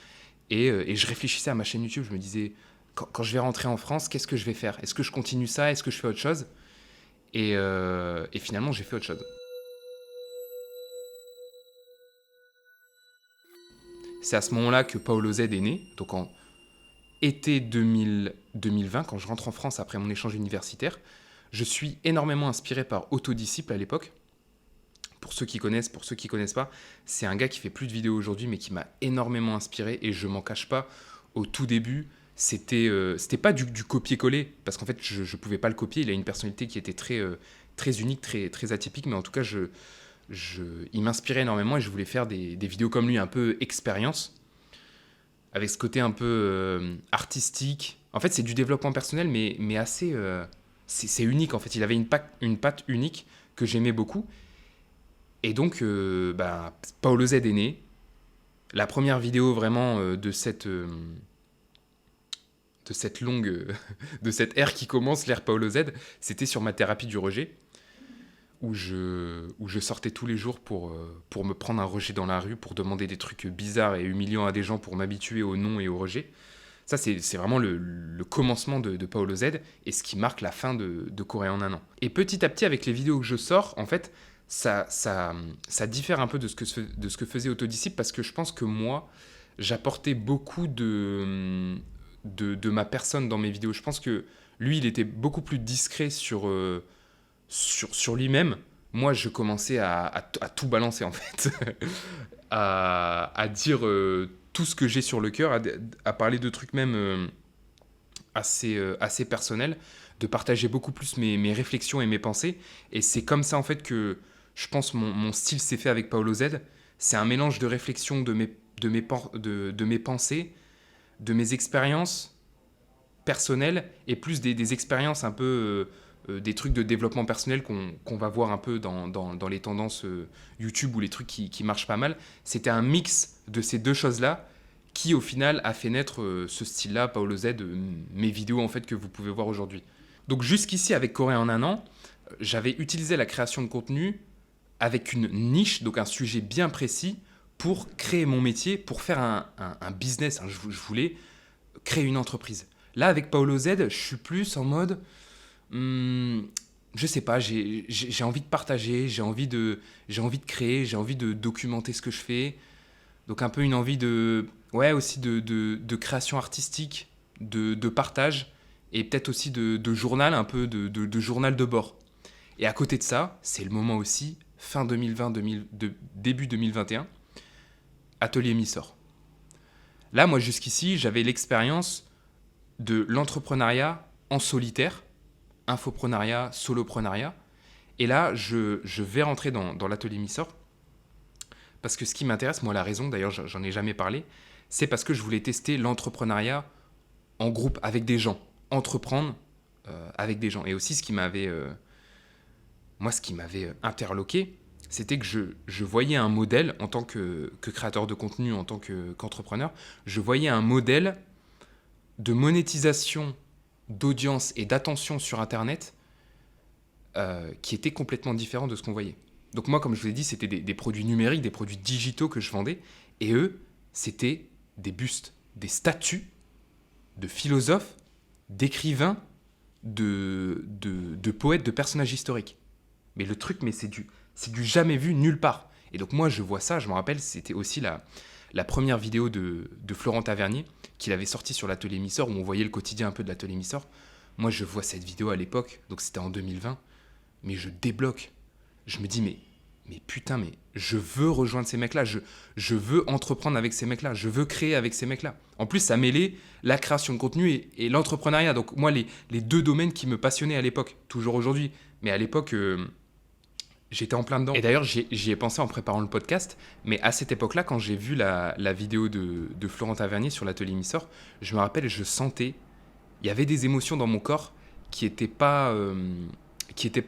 et je réfléchissais à ma chaîne YouTube. Je me disais, quand je vais rentrer en France, qu'est-ce que je vais faire? Est-ce que je continue ça? Est-ce que je fais autre chose? Et finalement, j'ai fait autre chose. C'est à ce moment-là que Paolo Z est né, donc en été 2020, quand je rentre en France après mon échange universitaire. Je suis énormément inspiré par Autodisciple à l'époque. Pour ceux qui connaissent pas, c'est un gars qui fait plus de vidéos aujourd'hui, mais qui m'a énormément inspiré et je m'en cache pas. Au tout début, c'était pas du copier-coller, parce qu'en fait, je pouvais pas le copier. Il a une personnalité qui était très unique, très atypique, mais en tout cas, il m'inspirait énormément et je voulais faire des vidéos comme lui, un peu expérience, avec ce côté un peu artistique. En fait, c'est du développement personnel, mais assez... c'est unique, en fait. Il avait une patte unique que j'aimais beaucoup. Et donc, Paolo Z est né. La première vidéo vraiment de cette longue... de cette ère qui commence, l'ère Paolo Z, c'était sur ma thérapie du rejet, où je sortais tous les jours pour me prendre un rejet dans la rue, pour demander des trucs bizarres et humiliants à des gens pour m'habituer au non et au rejet. Ça, c'est vraiment le commencement de Paolo Z et ce qui marque la fin de Corée en un an. Et petit à petit, avec les vidéos que je sors, en fait, ça diffère un peu de ce que faisait Autodisciple, parce que je pense que moi, j'apportais beaucoup de ma personne dans mes vidéos. Je pense que lui, il était beaucoup plus discret sur lui-même. Moi, je commençais à tout balancer, en fait. à dire tout ce que j'ai sur le cœur, à parler de trucs même assez personnels, de partager beaucoup plus mes réflexions et mes pensées. Et c'est comme ça, en fait, que je pense mon style s'est fait avec Paolo Z. C'est un mélange de réflexion de mes pensées, de mes expériences personnelles, et plus des expériences un peu... des trucs de développement personnel qu'on va voir un peu dans les tendances YouTube ou les trucs qui marchent pas mal. C'était un mix de ces deux choses-là qui, au final, a fait naître ce style-là, Paolo Z, mes vidéos en fait que vous pouvez voir aujourd'hui. Donc jusqu'ici, avec Corée en un an, j'avais utilisé la création de contenu avec une niche, donc un sujet bien précis, pour créer mon métier, pour faire un business. Je voulais créer une entreprise. Là, avec Paolo Z, je suis plus en mode... je sais pas, j'ai envie de partager, j'ai envie de créer, j'ai envie de documenter ce que je fais. Donc un peu une envie aussi de création artistique, de partage, et peut-être aussi de journal, un peu de journal de bord. Et à côté de ça, c'est le moment aussi, fin 2020, début 2021, Atelier Missort. Là, moi, jusqu'ici, j'avais l'expérience de l'entrepreneuriat en solitaire, infoprenariat, soloprenariat. Et là, je vais rentrer dans l'atelier Missort, parce que ce qui m'intéresse, moi, la raison, d'ailleurs, j'en ai jamais parlé, c'est parce que je voulais tester l'entrepreneuriat en groupe, avec des gens. Entreprendre avec des gens. Et aussi, ce qui m'avait interloqué, c'était que je voyais un modèle, en tant que créateur de contenu, en tant qu'entrepreneur, je voyais un modèle de monétisation d'audience et d'attention sur Internet qui était complètement différent de ce qu'on voyait. Donc moi, comme je vous l'ai dit, c'était des produits numériques, des produits digitaux que je vendais, et eux, c'était des bustes, des statues de philosophes, d'écrivains, de poètes, de personnages historiques. Mais le truc, c'est du jamais vu nulle part. Et donc moi, je vois ça, je me rappelle, c'était aussi la première vidéo de Florent Tavernier, qu'il avait sorti sur l'atelier Missort, où on voyait le quotidien un peu de l'atelier Missort. Moi, je vois cette vidéo à l'époque, donc c'était en 2020, mais je débloque. je me dis, mais putain, mais je veux rejoindre ces mecs-là, je veux entreprendre avec ces mecs-là, je veux créer avec ces mecs-là. En plus, ça mêlait la création de contenu et l'entrepreneuriat. Donc moi, les deux domaines qui me passionnaient à l'époque, toujours aujourd'hui. Mais à l'époque, j'étais en plein dedans. Et d'ailleurs, j'y ai pensé en préparant le podcast, mais à cette époque-là, quand j'ai vu la vidéo de Florent Tavernier sur l'atelier Missor, je me rappelle, je sentais, il y avait des émotions dans mon corps qui n'étaient pas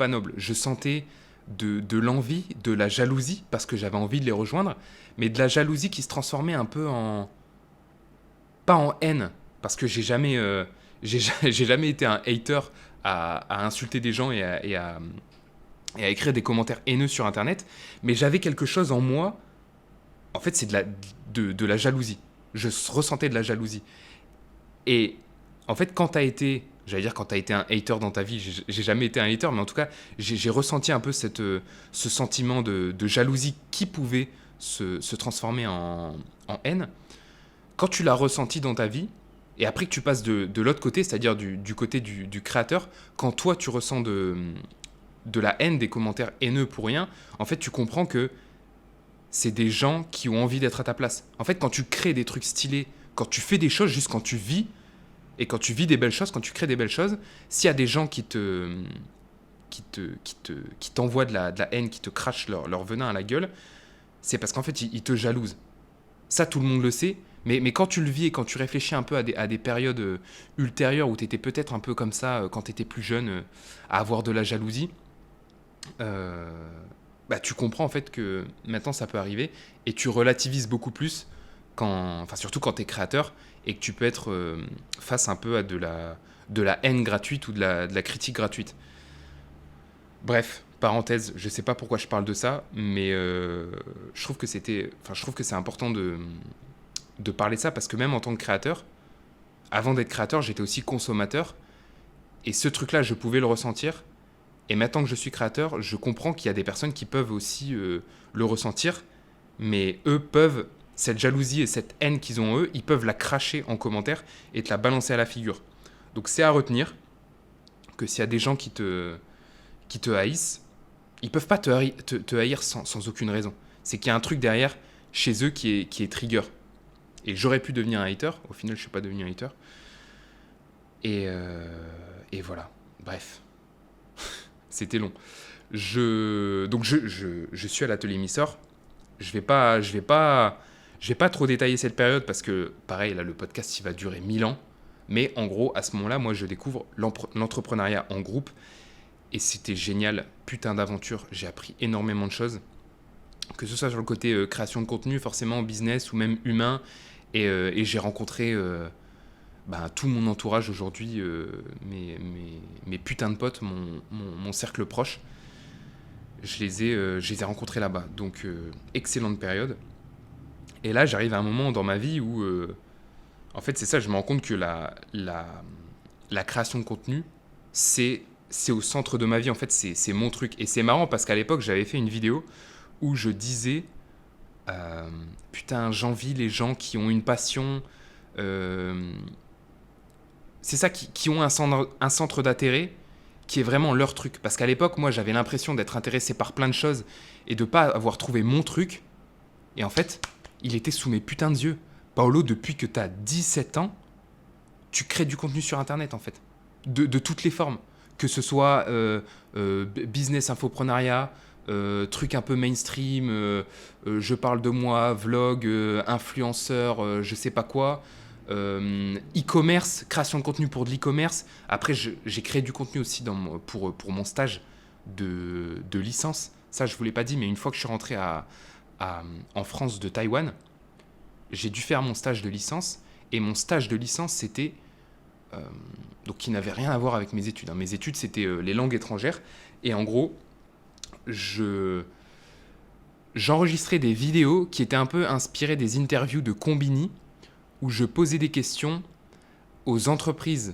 nobles. Je sentais de l'envie, de la jalousie, parce que j'avais envie de les rejoindre, mais de la jalousie qui se transformait un peu en... pas en haine, parce que j'ai jamais été un hater à insulter des gens et à écrire des commentaires haineux sur Internet, mais j'avais quelque chose en moi, en fait c'est de la jalousie. Je ressentais de la jalousie. Et en fait, quand tu as été un hater dans ta vie, j'ai jamais été un hater, mais en tout cas, j'ai ressenti un peu ce sentiment de jalousie qui pouvait se transformer en haine. Quand tu l'as ressenti dans ta vie, et après que tu passes de l'autre côté, c'est-à-dire du côté du créateur, quand toi tu ressens de la haine, des commentaires haineux pour rien, en fait tu comprends que c'est des gens qui ont envie d'être à ta place. En fait, quand tu crées des trucs stylés, quand tu fais des choses, juste quand tu vis, et quand tu vis des belles choses, quand tu crées des belles choses, s'il y a des gens qui t'envoient de la haine, qui te crachent leur venin à la gueule, c'est parce qu'en fait, ils te jalousent. Ça, tout le monde le sait, mais quand tu le vis et quand tu réfléchis un peu à des périodes ultérieures où tu étais peut-être un peu comme ça, quand tu étais plus jeune, à avoir de la jalousie, tu comprends en fait que maintenant ça peut arriver et tu relativises beaucoup plus surtout quand tu es créateur et que tu peux être face un peu à de la haine gratuite ou de la critique gratuite. Bref, parenthèse, je sais pas pourquoi je parle de ça, mais je trouve que c'est important de parler de ça parce que même en tant que créateur, avant d'être créateur, j'étais aussi consommateur et ce truc-là, je pouvais le ressentir. Et maintenant que je suis créateur, je comprends qu'il y a des personnes qui peuvent aussi le ressentir, mais eux peuvent, cette jalousie et cette haine qu'ils ont eux, ils peuvent la cracher en commentaire et te la balancer à la figure. Donc c'est à retenir que s'il y a des gens qui te haïssent, ils peuvent pas te haïr sans aucune raison. C'est qu'il y a un truc derrière chez eux qui est trigger. Et j'aurais pu devenir un hater, au final je suis pas devenu un hater. Et voilà, bref. C'était long. Donc je suis à l'atelier Missor. Je vais pas trop détailler cette période parce que, pareil, là, le podcast, il va durer 1000 ans. Mais en gros, à ce moment-là, moi, je découvre l'entrepreneuriat en groupe. Et c'était génial. Putain d'aventure. J'ai appris énormément de choses. Que ce soit sur le côté création de contenu, forcément, business ou même humain. Et j'ai rencontré... tout mon entourage aujourd'hui, mes putains de potes, mon cercle proche, je les ai rencontrés là-bas. Donc, excellente période. Et là, j'arrive à un moment dans ma vie où, en fait, c'est ça, je me rends compte que la création de contenu, c'est au centre de ma vie. En fait, c'est mon truc. Et c'est marrant parce qu'à l'époque, j'avais fait une vidéo où je disais, putain, j'envie les gens qui ont une passion... c'est ça, qui ont un centre d'intérêt qui est vraiment leur truc. Parce qu'à l'époque, moi, j'avais l'impression d'être intéressé par plein de choses et de pas avoir trouvé mon truc. Et en fait, il était sous mes putains de yeux. Paolo, depuis que tu as 17 ans, tu crées du contenu sur Internet, en fait. De toutes les formes. Que ce soit business, infoprenariat, truc un peu mainstream, je parle de moi, vlog, influenceur, je sais pas quoi... e-commerce, création de contenu pour de l'e-commerce. Après, j'ai créé du contenu aussi pour mon stage de licence. Ça, je ne vous l'ai pas dit, mais une fois que je suis rentré en France de Taïwan, j'ai dû faire mon stage de licence. Et mon stage de licence, c'était... donc, qui n'avait rien à voir avec mes études. Mes études, c'était les langues étrangères. Et en gros, j'enregistrais des vidéos qui étaient un peu inspirées des interviews de Combini, où je posais des questions aux entreprises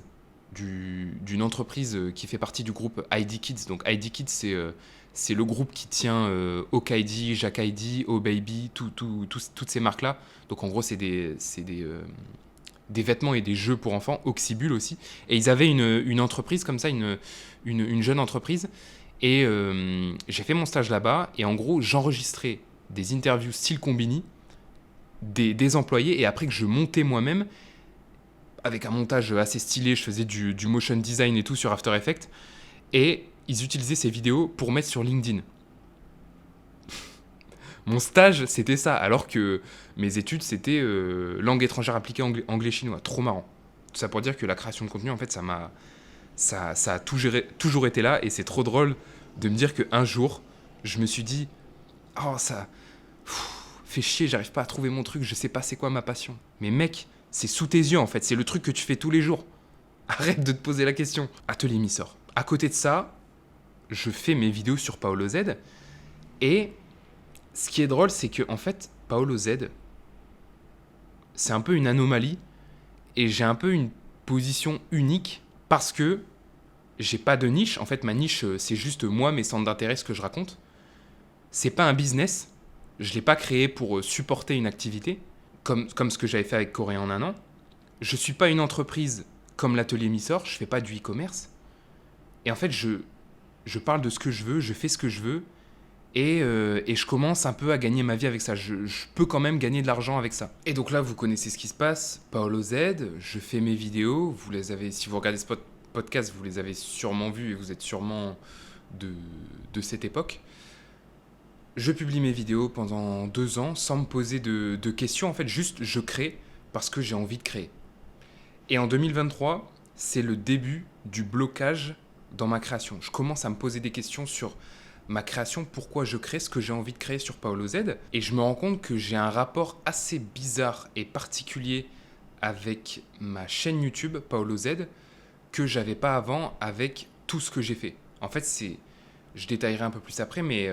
d'une entreprise qui fait partie du groupe ID Kids. Donc ID Kids, c'est le groupe qui tient Okaidi, Jakaidi, Oh Baby, toutes ces marques-là. Donc en gros, c'est des vêtements et des jeux pour enfants, Oxybul aussi. Et ils avaient une entreprise comme ça, une jeune entreprise. Et j'ai fait mon stage là-bas. Et en gros, j'enregistrais des interviews style Combini, des employés, et après que je montais moi-même, avec un montage assez stylé, je faisais du motion design et tout sur After Effects. Et ils utilisaient ces vidéos pour mettre sur LinkedIn. Mon stage, c'était ça, alors que mes études, c'était langue étrangère appliquée anglais-chinois. Trop marrant. Tout ça pour dire que la création de contenu, en fait, ça a toujours été là, et c'est trop drôle de me dire qu'un jour, je me suis dit, oh, ça fait chier, j'arrive pas à trouver mon truc, je sais pas c'est quoi ma passion. Mais mec, c'est sous tes yeux, en fait, c'est le truc que tu fais tous les jours. Arrête de te poser la question. Atelier Missor. À côté de ça, je fais mes vidéos sur Paolo Z, et ce qui est drôle, c'est que en fait, Paolo Z, c'est un peu une anomalie, et j'ai un peu une position unique parce que j'ai pas de niche. En fait, ma niche, c'est juste moi, mes centres d'intérêt, ce que je raconte. C'est pas un business. Je l'ai pas créé pour supporter une activité, comme ce que j'avais fait avec Corée en un an. Je suis pas une entreprise comme l'atelier Missor, je fais pas du e-commerce. Et en fait, je parle de ce que je veux, je fais ce que je veux, et je commence un peu à gagner ma vie avec ça. Je peux quand même gagner de l'argent avec ça. Et donc là, vous connaissez ce qui se passe. Paolo Z, je fais mes vidéos. Vous les avez, si vous regardez ce podcast, vous les avez sûrement vus et vous êtes sûrement de cette époque. Je publie mes vidéos pendant 2 ans sans me poser de questions. En fait, juste je crée parce que j'ai envie de créer. Et en 2023, c'est le début du blocage dans ma création. Je commence à me poser des questions sur ma création, pourquoi je crée ce que j'ai envie de créer sur Paolo Z. Et je me rends compte que j'ai un rapport assez bizarre et particulier avec ma chaîne YouTube, Paolo Z, que j'avais pas avant avec tout ce que j'ai fait. En fait, je détaillerai un peu plus après, mais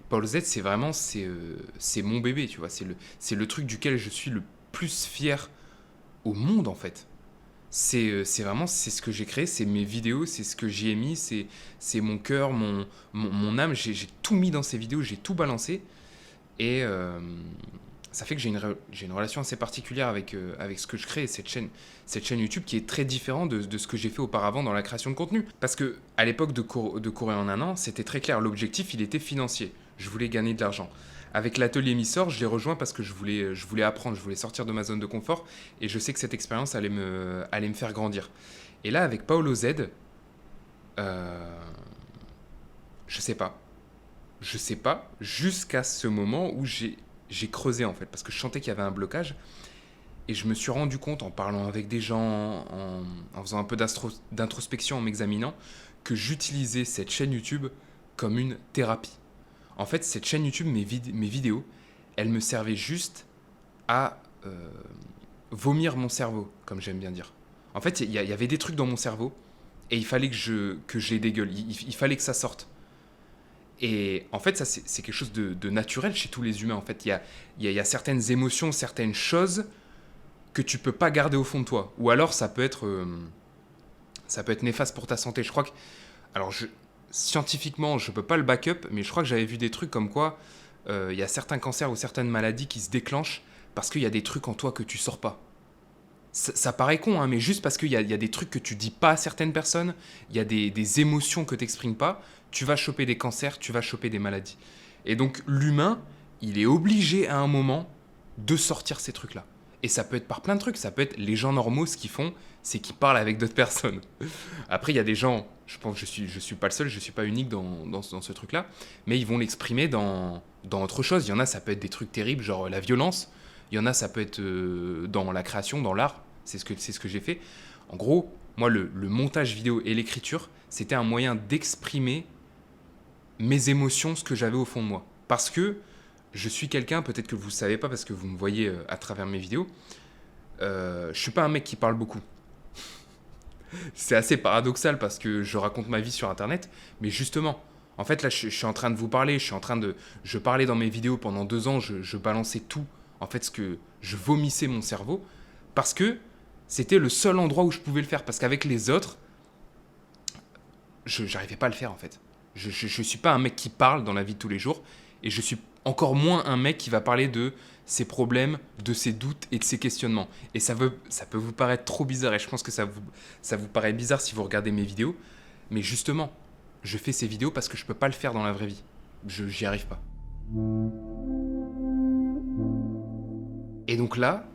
Paolo Z, c'est vraiment, c'est mon bébé, tu vois. C'est le truc duquel je suis le plus fier au monde, en fait. C'est vraiment c'est ce que j'ai créé, c'est mes vidéos, c'est ce que j'y ai mis, c'est mon cœur, mon âme. J'ai tout mis dans ces vidéos, j'ai tout balancé. Et ça fait que j'ai une relation assez particulière avec ce que je crée, cette chaîne YouTube qui est très différente de ce que j'ai fait auparavant dans la création de contenu. Parce que à l'époque de Corée en un an, c'était très clair, l'objectif il était financier. Je voulais gagner de l'argent. Avec l'atelier Missor, je l'ai rejoint parce que je voulais apprendre, je voulais sortir de ma zone de confort, et je sais que cette expérience allait me faire grandir. Et là, avec Paolo Z, je sais pas. Je sais pas, jusqu'à ce moment où j'ai creusé en fait, parce que je sentais qu'il y avait un blocage, et je me suis rendu compte en parlant avec des gens, en faisant un peu d'introspection, en m'examinant, que j'utilisais cette chaîne YouTube comme une thérapie. En fait, cette chaîne YouTube, mes vidéos, elles me servaient juste à vomir mon cerveau, comme j'aime bien dire. En fait, il y avait des trucs dans mon cerveau, et il fallait que je les dégueule, il fallait que ça sorte. Et en fait, ça, c'est quelque chose de naturel chez tous les humains. En fait, il y a certaines émotions, certaines choses que tu peux pas garder au fond de toi. Ou alors, ça peut être néfaste pour ta santé. Je crois que... Alors, scientifiquement, je peux pas le backup, mais je crois que j'avais vu des trucs comme quoi il y a certains cancers ou certaines maladies qui se déclenchent parce qu'il y a des trucs en toi que tu sors pas. Ça paraît con, hein, mais juste parce qu'il y a des trucs que tu dis pas à certaines personnes, il y a des émotions que tu n'exprimes pas, tu vas choper des cancers, tu vas choper des maladies. Et donc l'humain, il est obligé à un moment de sortir ces trucs-là. Et ça peut être par plein de trucs, ça peut être les gens normaux, ce qu'ils font, c'est qu'ils parlent avec d'autres personnes. Après, il y a des gens, je pense que je suis pas le seul, je suis pas unique dans ce truc-là, mais ils vont l'exprimer dans autre chose. Il y en a, ça peut être des trucs terribles, genre la violence. Il y en a, ça peut être dans la création, dans l'art. C'est ce que j'ai fait. En gros, moi, le montage vidéo et l'écriture, c'était un moyen d'exprimer mes émotions, ce que j'avais au fond de moi. Parce que je suis quelqu'un, peut-être que vous ne savez pas, parce que vous me voyez à travers mes vidéos, je ne suis pas un mec qui parle beaucoup. C'est assez paradoxal parce que je raconte ma vie sur Internet, mais justement, en fait, là, je suis en train de vous parler, je parlais dans mes vidéos pendant 2 ans, je balançais tout, en fait, ce que je vomissais mon cerveau, parce que c'était le seul endroit où je pouvais le faire, parce qu'avec les autres, je n'arrivais pas à le faire, en fait. Je suis pas un mec qui parle dans la vie de tous les jours, et je suis encore moins un mec qui va parler de ses problèmes, de ses doutes et de ses questionnements. Et ça peut vous paraître trop bizarre, et je pense que ça vous paraît bizarre si vous regardez mes vidéos, mais justement, je fais ces vidéos parce que je peux pas le faire dans la vraie vie. J'y arrive pas. Et donc là,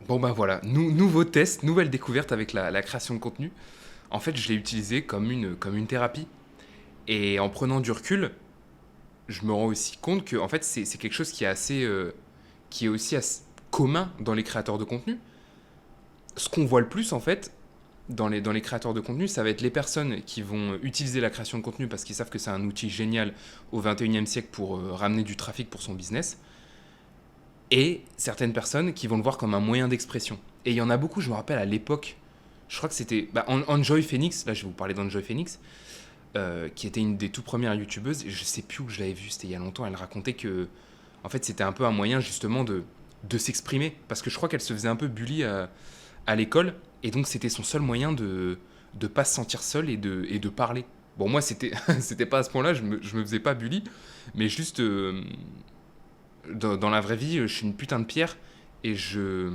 bon ben voilà, nouveau test, nouvelle découverte avec la création de contenu. En fait, je l'ai utilisé comme une thérapie. Et en prenant du recul, je me rends aussi compte que en fait, c'est quelque chose qui est aussi assez commun dans les créateurs de contenu. Ce qu'on voit le plus, en fait, dans les créateurs de contenu, ça va être les personnes qui vont utiliser la création de contenu parce qu'ils savent que c'est un outil génial au 21e siècle pour ramener du trafic pour son business. Et certaines personnes qui vont le voir comme un moyen d'expression. Et il y en a beaucoup, je me rappelle à l'époque, je crois que c'était Enjoy Phoenix, là je vais vous parler d'Enjoy Phoenix, qui était une des toutes premières youtubeuses, et je sais plus où je l'avais vue, c'était il y a longtemps, elle racontait que en fait c'était un peu un moyen justement de s'exprimer, parce que je crois qu'elle se faisait un peu bully à l'école, et donc c'était son seul moyen de pas se sentir seule et de parler. Bon, moi c'était pas à ce point-là, je me faisais pas bully, mais juste dans la vraie vie, je suis une putain de pierre, et je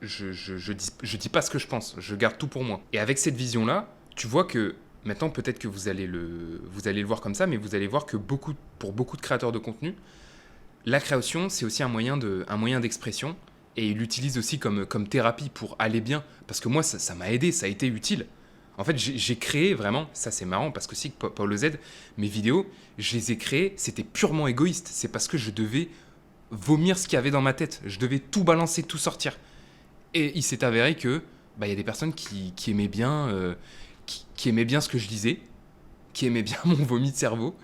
dis pas ce que je pense, je garde tout pour moi. Et avec cette vision-là, tu vois que maintenant, peut-être que vous allez le voir comme ça, mais vous allez voir que pour beaucoup de créateurs de contenu, la création, c'est aussi un moyen d'expression, et ils l'utilisent aussi comme thérapie pour aller bien, parce que moi, ça m'a aidé, ça a été utile. En fait, j'ai créé vraiment, ça c'est marrant, parce que si Paolo Z, mes vidéos, je les ai créées, c'était purement égoïste, c'est parce que je devais vomir ce qu'il y avait dans ma tête, je devais tout balancer, tout sortir. Et il s'est avéré que y a des personnes qui aimaient bien, qui aimaient bien ce que je disais, qui aimaient bien mon vomi de cerveau.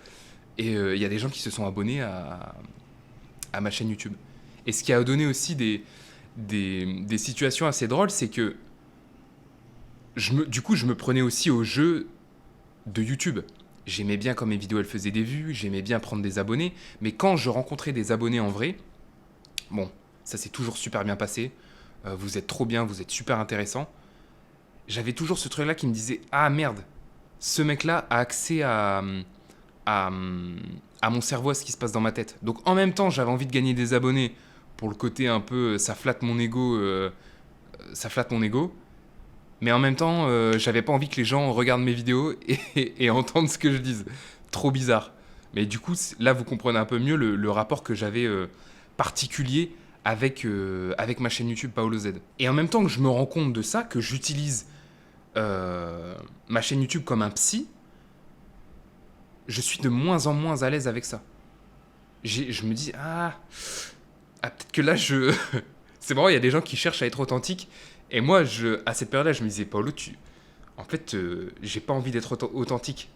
Et il y a des gens qui se sont abonnés à ma chaîne YouTube. Et ce qui a donné aussi des situations assez drôles, c'est que du coup, je me prenais aussi au jeu de YouTube. J'aimais bien quand mes vidéos elles faisaient des vues, j'aimais bien prendre des abonnés, mais quand je rencontrais des abonnés en vrai, bon, ça s'est toujours super bien passé. Vous êtes trop bien, vous êtes super intéressant. J'avais toujours ce truc-là qui me disait « Ah merde, ce mec-là a accès à mon cerveau, à ce qui se passe dans ma tête. » Donc en même temps, j'avais envie de gagner des abonnés pour le côté un peu « ça flatte mon ego », mais en même temps, j'avais pas envie que les gens regardent mes vidéos et entendent ce que je dise. Trop bizarre. Mais du coup, là, vous comprenez un peu mieux le rapport que j'avais particulier avec ma chaîne YouTube Paolo Z. Et en même temps que je me rends compte de ça, que j'utilise ma chaîne YouTube comme un psy, je suis de moins en moins à l'aise avec ça. Je me dis, peut-être que là, c'est marrant, il y a des gens qui cherchent à être authentiques. Et moi, à cette période-là, je me disais, Paolo, en fait, j'ai pas envie d'être authentique.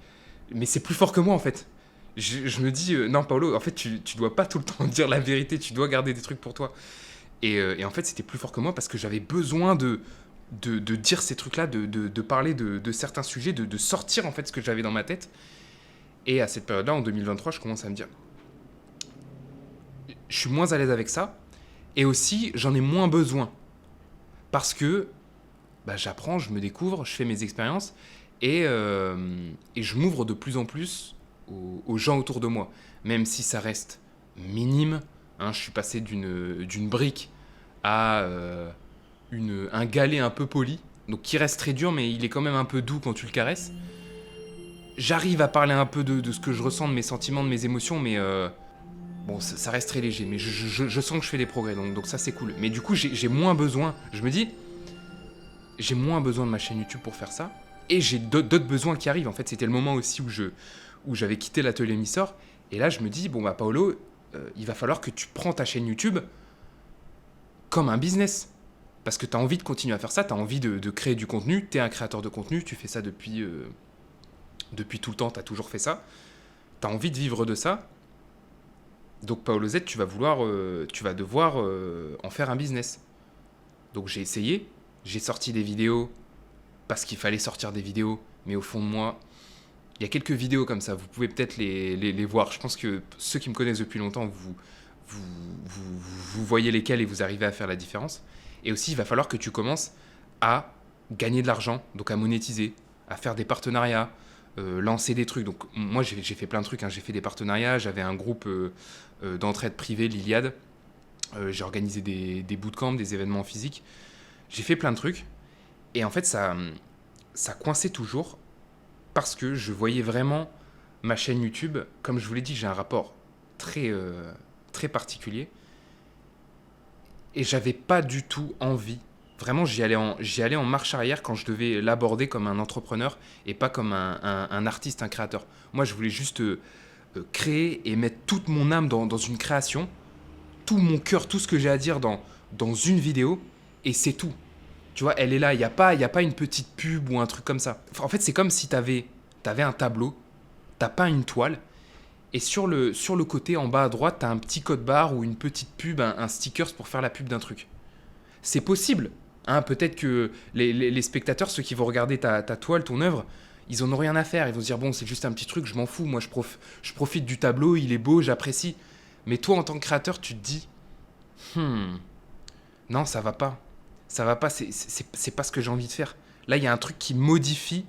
Mais c'est plus fort que moi, en fait. Je me dis, non, Paolo, en fait, tu dois pas tout le temps dire la vérité, tu dois garder des trucs pour toi. Et en fait, c'était plus fort que moi parce que j'avais besoin de dire ces trucs-là, de parler de certains sujets, de sortir, en fait, ce que j'avais dans ma tête. Et à cette période-là, en 2023, je commence à me dire, je suis moins à l'aise avec ça. Et aussi, j'en ai moins besoin. Parce que j'apprends, je me découvre, je fais mes expériences et je m'ouvre de plus en plus aux gens autour de moi. Même si ça reste minime, hein, je suis passé d'une brique à un galet un peu poli, donc qui reste très dur, mais il est quand même un peu doux quand tu le caresses. J'arrive à parler un peu de ce que je ressens, de mes sentiments, de mes émotions, mais bon, ça reste très léger. Mais je sens que je fais des progrès, donc ça c'est cool. Mais du coup, j'ai moins besoin, je me dis, j'ai moins besoin de ma chaîne YouTube pour faire ça. Et j'ai d'autres besoins qui arrivent. En fait, c'était le moment aussi où j'avais quitté l'atelier Missor. Et là, je me dis, bon, Paolo, il va falloir que tu prends ta chaîne YouTube comme un business. Parce que tu as envie de continuer à faire ça, tu as envie de créer du contenu. Tu es un créateur de contenu, tu fais ça depuis tout le temps, tu as toujours fait ça. Tu as envie de vivre de ça. Donc, Paolo Z, tu vas devoir en faire un business. Donc, j'ai essayé. J'ai sorti des vidéos parce qu'il fallait sortir des vidéos, mais au fond de moi, il y a quelques vidéos comme ça, vous pouvez peut-être les voir. Je pense que ceux qui me connaissent depuis longtemps, vous voyez lesquelles et vous arrivez à faire la différence. Et aussi, il va falloir que tu commences à gagner de l'argent, donc à monétiser, à faire des partenariats, lancer des trucs. Donc moi, j'ai fait plein de trucs, hein. J'ai fait des partenariats, j'avais un groupe d'entraide privée, l'Iliade. J'ai organisé des bootcamps, des événements physiques. J'ai fait plein de trucs. Et en fait, ça coinçait toujours parce que je voyais vraiment ma chaîne YouTube, comme je vous l'ai dit, j'ai un rapport très particulier, et j'avais pas du tout envie. Vraiment, j'y allais en marche arrière quand je devais l'aborder comme un entrepreneur et pas comme un artiste, un créateur. Moi, je voulais juste créer et mettre toute mon âme dans une création, tout mon cœur, tout ce que j'ai à dire dans une vidéo, et c'est tout. Tu vois, elle est là, y a pas une petite pub ou un truc comme ça. Enfin, en fait, c'est comme si t'avais un tableau, t'as peint une toile, et sur le côté, en bas à droite, t'as un petit code barre ou une petite pub, un stickers pour faire la pub d'un truc. C'est possible. Hein, peut-être que les spectateurs, ceux qui vont regarder ta toile, ton œuvre, ils en ont rien à faire. Ils vont se dire, bon, c'est juste un petit truc, je m'en fous. Moi, je profite du tableau, il est beau, j'apprécie. Mais toi, en tant que créateur, tu te dis, non, ça va pas. Ça va pas, c'est pas ce que j'ai envie de faire. Là, il y a un truc qui modifie.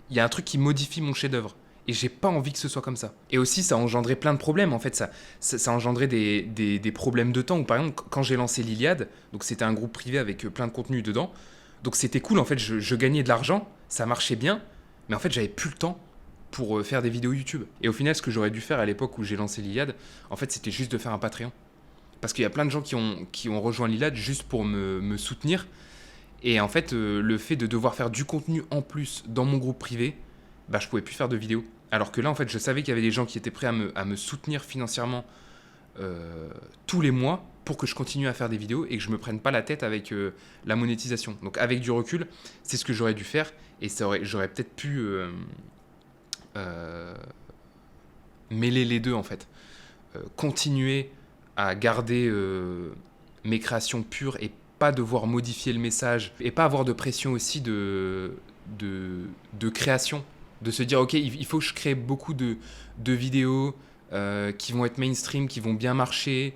Il y a un truc qui modifie mon chef-d'œuvre. Et j'ai pas envie que ce soit comme ça. Et aussi, ça a engendré plein de problèmes. En fait, ça a engendré des problèmes de temps. Où, par exemple, quand j'ai lancé l'Iliade, donc c'était un groupe privé avec plein de contenu dedans. Donc c'était cool. En fait, je gagnais de l'argent, ça marchait bien. Mais en fait, j'avais plus le temps pour faire des vidéos YouTube. Et au final, ce que j'aurais dû faire à l'époque où j'ai lancé l'Iliade, en fait, c'était juste de faire un Patreon. Parce qu'il y a plein de gens qui ont rejoint l'Iliade juste pour me soutenir. Et en fait, le fait de devoir faire du contenu en plus dans mon groupe privé, bah, je pouvais plus faire de vidéos. Alors que là, en fait, je savais qu'il y avait des gens qui étaient prêts à me soutenir financièrement tous les mois pour que je continue à faire des vidéos et que je me prenne pas la tête avec la monétisation. Donc avec du recul, c'est ce que j'aurais dû faire et j'aurais peut-être pu mêler les deux en fait. Continuer à garder mes créations pures et pas devoir modifier le message et pas avoir de pression aussi de création, de se dire ok, il faut que je crée beaucoup de vidéos qui vont être mainstream, qui vont bien marcher,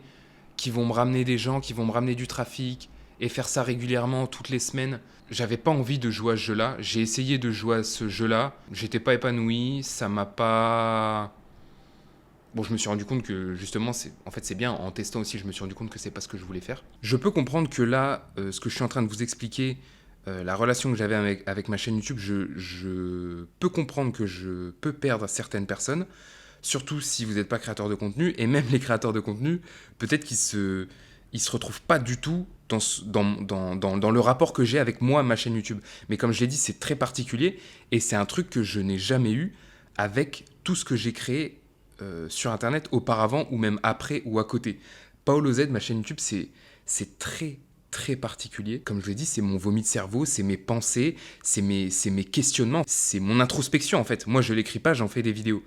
qui vont me ramener des gens, qui vont me ramener du trafic et faire ça régulièrement toutes les semaines. J'avais pas envie de jouer à ce jeu-là. J'ai essayé de jouer à ce jeu-là. J'étais pas épanoui. Ça m'a pas. Bon, je me suis rendu compte que justement, en fait, c'est bien. En testant aussi, je me suis rendu compte que c'est pas ce que je voulais faire. Je peux comprendre que là, ce que je suis en train de vous expliquer, la relation que j'avais avec ma chaîne YouTube, je peux comprendre que je peux perdre certaines personnes, surtout si vous n'êtes pas créateur de contenu, et même les créateurs de contenu, peut-être qu'ils se retrouvent pas du tout dans le rapport que j'ai avec moi, ma chaîne YouTube. Mais comme je l'ai dit, c'est très particulier, et c'est un truc que je n'ai jamais eu avec tout ce que j'ai créé sur Internet auparavant, ou même après ou à côté. Paolo Z, ma chaîne YouTube, c'est très particulier. Comme je l'ai dit, c'est mon vomi de cerveau, c'est mes pensées, c'est mes questionnements, c'est mon introspection en fait. Moi, je l'écris pas, j'en fais des vidéos.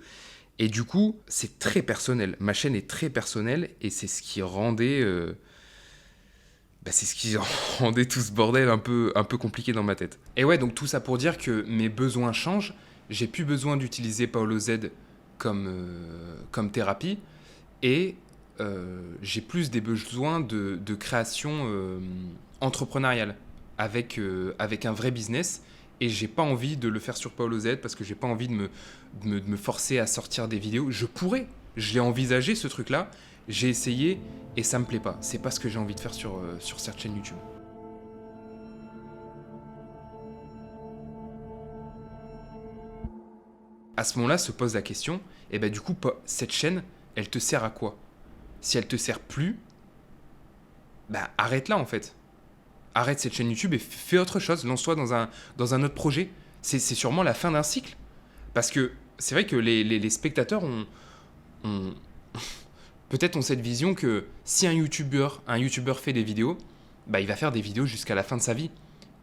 Et du coup, c'est très personnel. Ma chaîne est très personnelle et c'est ce qui rendait, c'est ce qui rendait tout ce bordel un peu compliqué dans ma tête. Et ouais, donc tout ça pour dire que mes besoins changent. J'ai plus besoin d'utiliser Paolo Z comme thérapie et j'ai plus des besoins de création entrepreneuriale avec un vrai business et j'ai pas envie de le faire sur Paolo Z parce que j'ai pas envie de me forcer à sortir des vidéos. Je pourrais, je l'ai envisagé ce truc là, j'ai essayé et ça me plaît pas. C'est pas ce que j'ai envie de faire sur cette chaîne YouTube. À ce moment-là se pose la question, et ben du coup cette chaîne, elle te sert à quoi? Si elle te sert plus, bah arrête-la en fait. Arrête cette chaîne YouTube et fais autre chose, lance-toi dans un autre projet. C'est sûrement la fin d'un cycle. Parce que c'est vrai que les spectateurs ont peut-être ont cette vision que si un YouTuber fait des vidéos, bah il va faire des vidéos jusqu'à la fin de sa vie.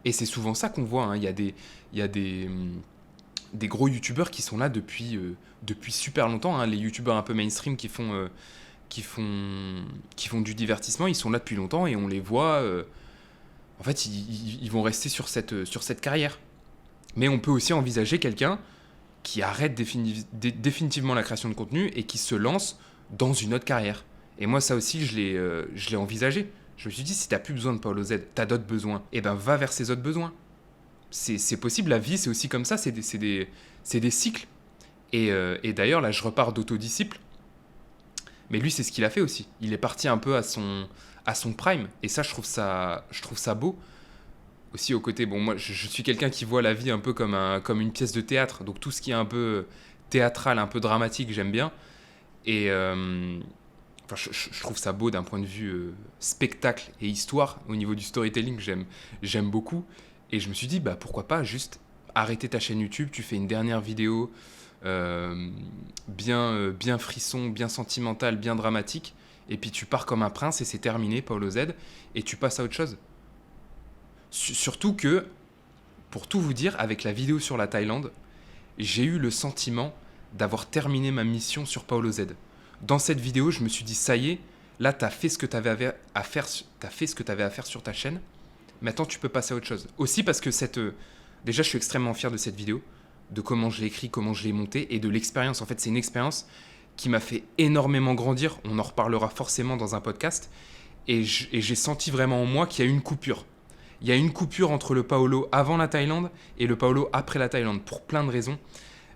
Et c'est souvent ça qu'on voit. Hein. Il y a des gros youtubeurs qui sont là depuis super longtemps. Hein. Les youtubeurs un peu mainstream qui font du divertissement, ils sont là depuis longtemps et on les voit. En fait, ils vont rester sur cette carrière. Mais on peut aussi envisager quelqu'un qui arrête définitivement la création de contenu et qui se lance dans une autre carrière. Et moi, ça aussi, je l'ai envisagé. Je me suis dit, si t'as plus besoin de Paolo Z, t'as d'autres besoins, et ben va vers ces autres besoins. C'est possible, la vie, c'est aussi comme ça, c'est des cycles. Et d'ailleurs, là, je repars d'autodisciple. Mais lui, c'est ce qu'il a fait aussi. Il est parti un peu à son prime. Et ça, je trouve ça beau. aussi au côté, bon, moi, je suis quelqu'un qui voit la vie un peu comme une pièce de théâtre. Donc tout ce qui est un peu théâtral, un peu dramatique, j'aime bien. Et enfin, je trouve ça beau d'un point de vue spectacle et histoire. Au niveau du storytelling, j'aime beaucoup. Et je me suis dit, bah pourquoi pas juste arrêter ta chaîne YouTube, tu fais une dernière vidéo bien frisson, bien sentimentale, bien dramatique. Et puis tu pars comme un prince et c'est terminé, Paulo Z. Et tu passes à autre chose. Surtout que, pour tout vous dire, avec la vidéo sur la Thaïlande, j'ai eu le sentiment d'avoir terminé ma mission sur Paulo Z. Dans cette vidéo, je me suis dit, ça y est, là, t'as fait ce que t'avais à faire, t'as fait ce que t'avais à faire sur ta chaîne. Maintenant, tu peux passer à autre chose. Aussi parce que déjà, je suis extrêmement fier de cette vidéo, de comment je l'ai écrit, comment je l'ai monté et de l'expérience. En fait, c'est une expérience qui m'a fait énormément grandir. On en reparlera forcément dans un podcast. Et j'ai senti vraiment en moi qu'il y a eu une coupure. Il y a une coupure entre le Paolo avant la Thaïlande et le Paolo après la Thaïlande, pour plein de raisons.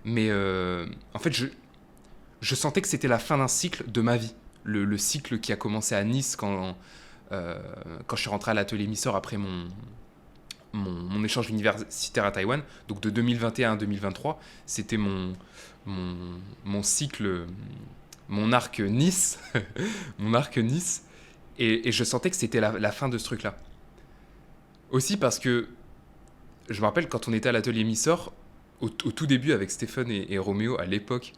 Mais en fait, je sentais que c'était la fin d'un cycle de ma vie. Le cycle qui a commencé à Nice quand je suis rentré à l'atelier Missor après mon échange universitaire à Taïwan. Donc de 2021 à 2023, c'était mon cycle, mon arc Nice. Mon arc Nice. Et je sentais que c'était la fin de ce truc-là. Aussi parce que je me rappelle quand on était à l'atelier Missor, au tout début avec Stéphane et Roméo à l'époque,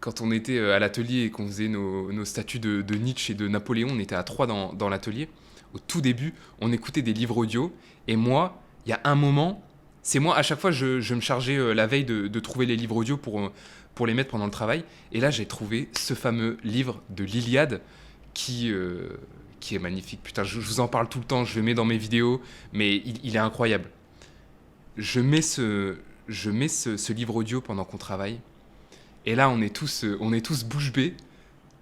quand on était à l'atelier et qu'on faisait nos statues de Nietzsche et de Napoléon, on était à 3 dans l'atelier. Au tout début, on écoutait des livres audio. Et moi, il y a un moment, c'est moi, à chaque fois, je me chargeais la veille de trouver les livres audio pour les mettre pendant le travail. Et là, j'ai trouvé ce fameux livre de l'Iliade qui est magnifique. Putain, je vous en parle tout le temps, je le mets dans mes vidéos, mais il est incroyable. Je mets ce livre audio pendant qu'on travaille. Et là, on est tous bouche bée.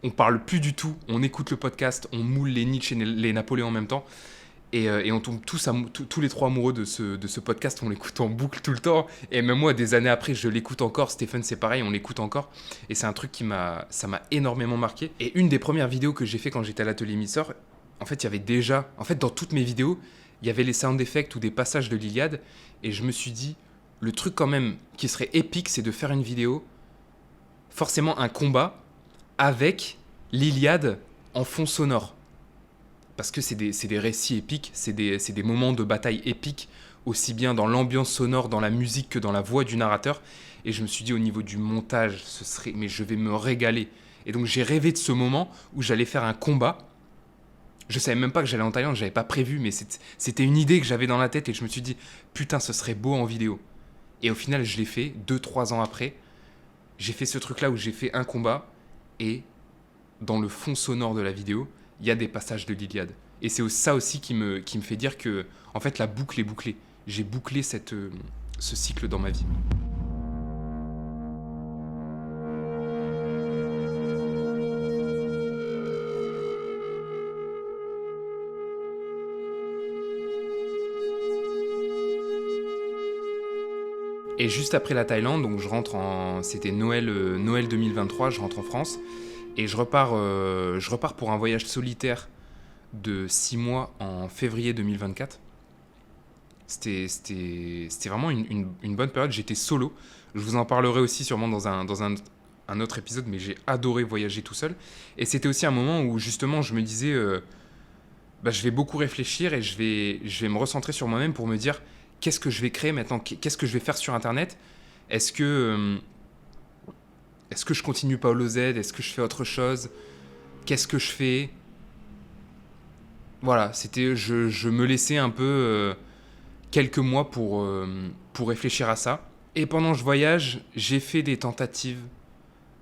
On parle plus du tout. On écoute le podcast, on moule les Nietzsche et les Napoléons en même temps. Et on tombe tous les trois amoureux de ce podcast. On l'écoute en boucle tout le temps. Et même moi, des années après, je l'écoute encore. Stéphane, c'est pareil, on l'écoute encore. Et c'est un truc ça m'a énormément marqué. Et une des premières vidéos que j'ai fait quand j'étais à l'atelier Missor, en fait, il y avait déjà... En fait, dans toutes mes vidéos, il y avait les sound effects ou des passages de l'Iliade. Et je me suis dit, le truc quand même qui serait épique, c'est de faire une vidéo, forcément un combat, avec l'Iliade en fond sonore. Parce que c'est des récits épiques, c'est des moments de bataille épiques, aussi bien dans l'ambiance sonore, dans la musique que dans la voix du narrateur. Et je me suis dit, au niveau du montage, mais je vais me régaler. Et donc j'ai rêvé de ce moment où j'allais faire un combat. Je savais même pas que j'allais en Thaïlande, j'avais pas prévu, mais c'était une idée que j'avais dans la tête et je me suis dit, putain, ce serait beau en vidéo. Et au final, je l'ai fait 2-3 ans après. J'ai fait ce truc-là où j'ai fait un combat et dans le fond sonore de la vidéo, il y a des passages de l'Iliade. Et c'est ça aussi qui me fait dire que, en fait, la boucle est bouclée. J'ai bouclé ce cycle dans ma vie. Et juste après la Thaïlande, donc c'était Noël 2023, je rentre en France et je repars pour un voyage solitaire de 6 mois en février 2024. C'était vraiment une bonne période, j'étais solo. Je vous en parlerai aussi sûrement dans un autre épisode, mais j'ai adoré voyager tout seul. Et c'était aussi un moment où justement je me disais, je vais beaucoup réfléchir et je vais me recentrer sur moi-même pour me dire, qu'est-ce que je vais créer maintenant ? Qu'est-ce que je vais faire sur Internet ? Est-ce que je continue Paulo Z ? Est-ce que je fais autre chose ? Qu'est-ce que je fais ? Voilà, je me laissais un peu quelques mois pour réfléchir à ça. Et pendant que je voyage, j'ai fait des tentatives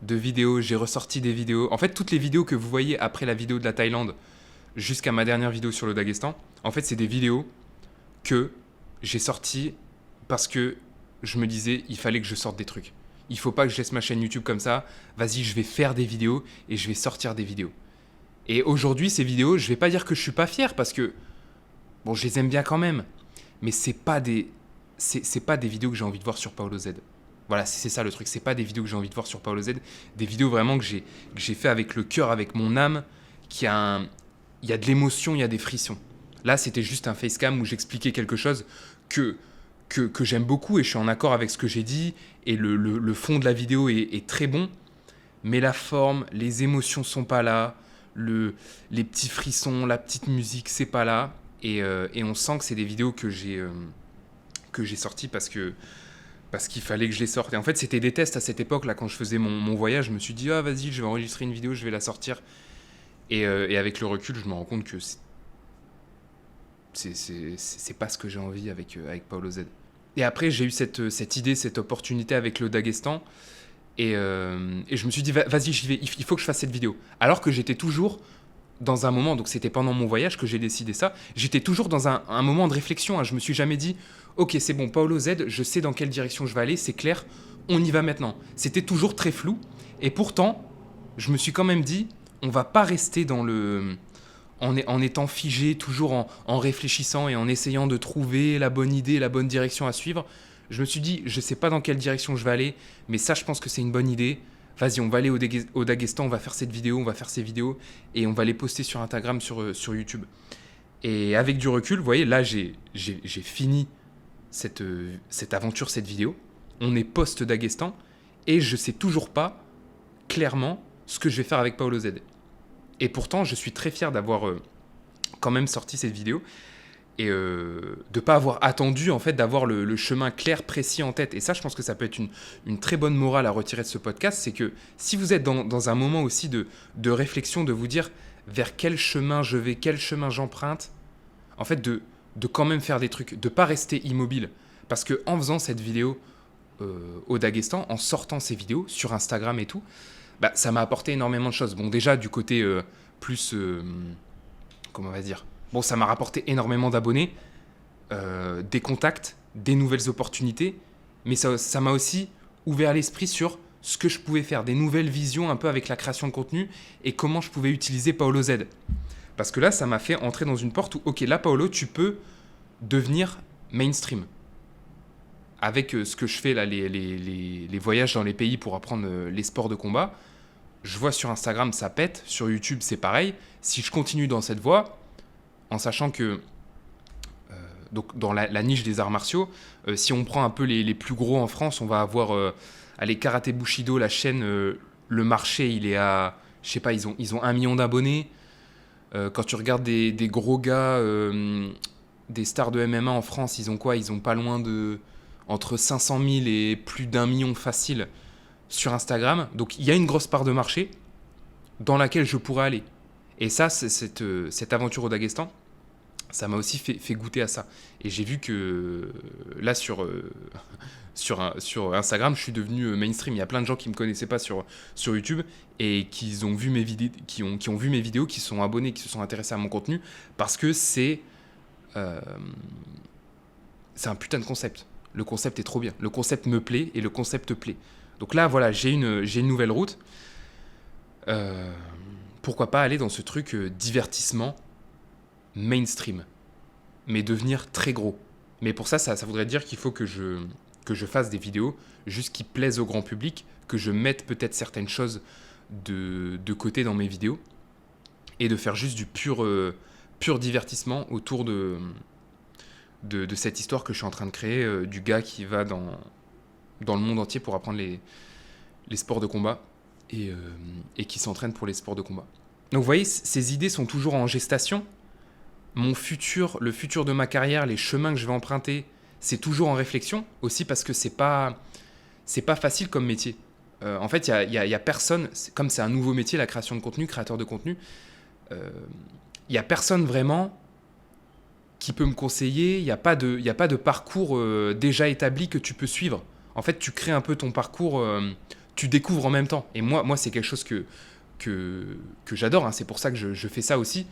de vidéos, j'ai ressorti des vidéos. En fait, toutes les vidéos que vous voyez après la vidéo de la Thaïlande jusqu'à ma dernière vidéo sur le Daghestan, en fait, c'est des vidéos que j'ai sorti parce que je me disais, il fallait que je sorte des trucs. Il faut pas que je laisse ma chaîne YouTube comme ça. Vas-y, je vais faire des vidéos et je vais sortir des vidéos. Et aujourd'hui, ces vidéos, je vais pas dire que je suis pas fier parce que, bon, je les aime bien quand même. Mais c'est pas des vidéos que j'ai envie de voir sur Paulo Z. Voilà, c'est ça le truc. C'est pas des vidéos que j'ai envie de voir sur Paulo Z. Des vidéos vraiment que j'ai fait avec le cœur, avec mon âme, il y a de l'émotion, il y a des frissons. Là, c'était juste un facecam où j'expliquais quelque chose que, que j'aime beaucoup et je suis en accord avec ce que j'ai dit. Et le fond de la vidéo est très bon. Mais la forme, les émotions sont pas là. Les petits frissons, la petite musique, c'est pas là. Et on sent que c'est des vidéos que j'ai sorties parce qu'il fallait que je les sorte. Et en fait, c'était des tests à cette époque, là, quand je faisais mon voyage. Je me suis dit, ah, vas-y, je vais enregistrer une vidéo, je vais la sortir. Et avec le recul, je me rends compte que c'est pas ce que j'ai envie avec Paolo Z. Et après, j'ai eu cette idée, cette opportunité avec le Daghestan. Et je me suis dit, vas-y, j'y vais, il faut que je fasse cette vidéo. Alors que j'étais toujours dans un moment, donc c'était pendant mon voyage que j'ai décidé ça, j'étais toujours dans un moment de réflexion. Je me suis jamais dit, ok, c'est bon, Paolo Z, je sais dans quelle direction je vais aller, c'est clair, on y va maintenant. C'était toujours très flou. Et pourtant, je me suis quand même dit, on va pas rester en étant figé, toujours en réfléchissant et en essayant de trouver la bonne idée, la bonne direction à suivre. Je me suis dit, je sais pas dans quelle direction je vais aller, mais ça, je pense que c'est une bonne idée. Vas-y, on va aller au Daghestan, on va faire cette vidéo, on va faire ces vidéos et on va les poster sur Instagram, sur YouTube. Et avec du recul, vous voyez, là, j'ai fini cette aventure, cette vidéo. On est post-Daghestan et je sais toujours pas clairement ce que je vais faire avec Paolo Z. Et pourtant, je suis très fier d'avoir quand même sorti cette vidéo et de ne pas avoir attendu en fait d'avoir le chemin clair, précis en tête. Et ça, je pense que ça peut être une très bonne morale à retirer de ce podcast, c'est que si vous êtes dans un moment aussi de réflexion, de vous dire vers quel chemin je vais, quel chemin j'emprunte, en fait de quand même faire des trucs, de ne pas rester immobile. Parce qu'en faisant cette vidéo au Daghestan, en sortant ces vidéos sur Instagram et tout, bah, ça m'a apporté énormément de choses. Bon, déjà, du côté plus... comment on va dire ? Bon, ça m'a rapporté énormément d'abonnés, des contacts, des nouvelles opportunités, mais ça m'a aussi ouvert l'esprit sur ce que je pouvais faire, des nouvelles visions un peu avec la création de contenu et comment je pouvais utiliser Paolo Z. Parce que là, ça m'a fait entrer dans une porte où, ok, là, Paolo, tu peux devenir mainstream. Avec ce que je fais là, les voyages dans les pays pour apprendre les sports de combat, je vois sur Instagram, ça pète, sur YouTube, c'est pareil. Si je continue dans cette voie, en sachant que donc dans la niche des arts martiaux, si on prend un peu les plus gros en France, on va avoir allez, Karaté Bushido, la chaîne, le marché, il est à, je sais pas, ils ont 1 million d'abonnés. Quand tu regardes des gros gars, des stars de MMA en France, ils ont quoi ? Ils ont pas loin de entre 500 000 et plus d'1 million facile sur Instagram. Donc il y a une grosse part de marché dans laquelle je pourrais aller. Et ça, cette aventure au Daghestan, ça m'a aussi fait goûter à ça. Et j'ai vu que là, sur Instagram, je suis devenu mainstream. Il y a plein de gens qui ne me connaissaient pas sur YouTube et qui ont vu mes vidéos, qui ont vu mes vidéos, qui sont abonnés, qui se sont intéressés à mon contenu parce que c'est un putain de concept. Le concept est trop bien. Le concept me plaît et le concept plaît. Donc là, voilà, j'ai une nouvelle route. Pourquoi pas aller dans ce truc divertissement mainstream, mais devenir très gros. Mais pour ça voudrait dire qu'il faut que je fasse des vidéos juste qui plaisent au grand public, que je mette peut-être certaines choses de côté dans mes vidéos et de faire juste du pur divertissement autour de cette histoire que je suis en train de créer, du gars qui va dans le monde entier pour apprendre les sports de combat et qui s'entraîne pour les sports de combat. Donc vous voyez, ces idées sont toujours en gestation. Le futur de ma carrière, les chemins que je vais emprunter, c'est toujours en réflexion aussi parce que c'est pas facile comme métier. En fait, il y a personne, comme c'est un nouveau métier, la création de contenu, créateur de contenu, il y a personne vraiment qui peut me conseiller. Il y a pas de parcours déjà établi que tu peux suivre. En fait, tu crées un peu ton parcours, tu découvres en même temps. Et moi, c'est quelque chose que j'adore. Hein. C'est pour ça que je fais ça aussi.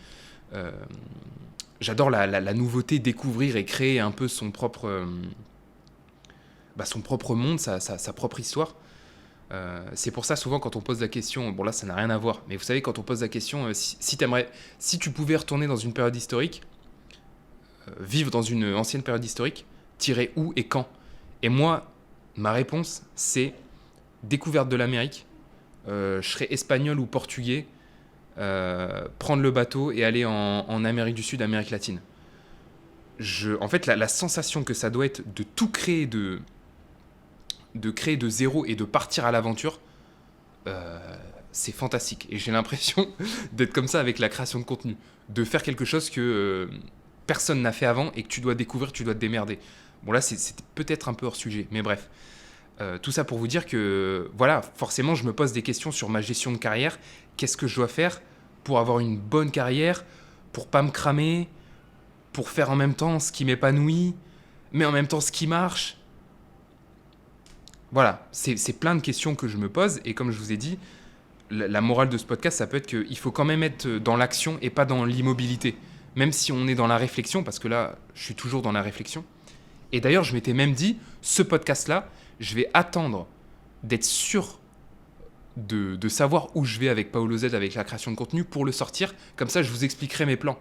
J'adore la nouveauté, découvrir et créer un peu son propre monde, sa propre histoire. C'est pour ça, souvent, quand on pose la question, bon là, ça n'a rien à voir, mais vous savez, quand on pose la question, si tu pouvais retourner dans une période historique, vivre dans une ancienne période historique, t'irais où et quand ? Et moi, ma réponse, c'est découverte de l'Amérique. Je serais espagnol ou portugais, prendre le bateau et aller en Amérique du Sud, Amérique latine. En fait, la sensation que ça doit être de tout créer, de créer de zéro et de partir à l'aventure, c'est fantastique. Et j'ai l'impression d'être comme ça avec la création de contenu. De faire quelque chose que personne n'a fait avant et que tu dois découvrir, tu dois te démerder. Bon là, c'est peut-être un peu hors sujet, mais bref. Tout ça pour vous dire que, voilà, forcément, je me pose des questions sur ma gestion de carrière. Qu'est-ce que je dois faire pour avoir une bonne carrière, pour pas me cramer, pour faire en même temps ce qui m'épanouit, mais en même temps ce qui marche. Voilà, c'est plein de questions que je me pose. Et comme je vous ai dit, la morale de ce podcast, ça peut être qu'il faut quand même être dans l'action et pas dans l'immobilité. Même si on est dans la réflexion, parce que là, je suis toujours dans la réflexion. Et d'ailleurs, je m'étais même dit, ce podcast-là, je vais attendre d'être sûr de savoir où je vais avec Paolo Z, avec la création de contenu, pour le sortir. Comme ça, je vous expliquerai mes plans.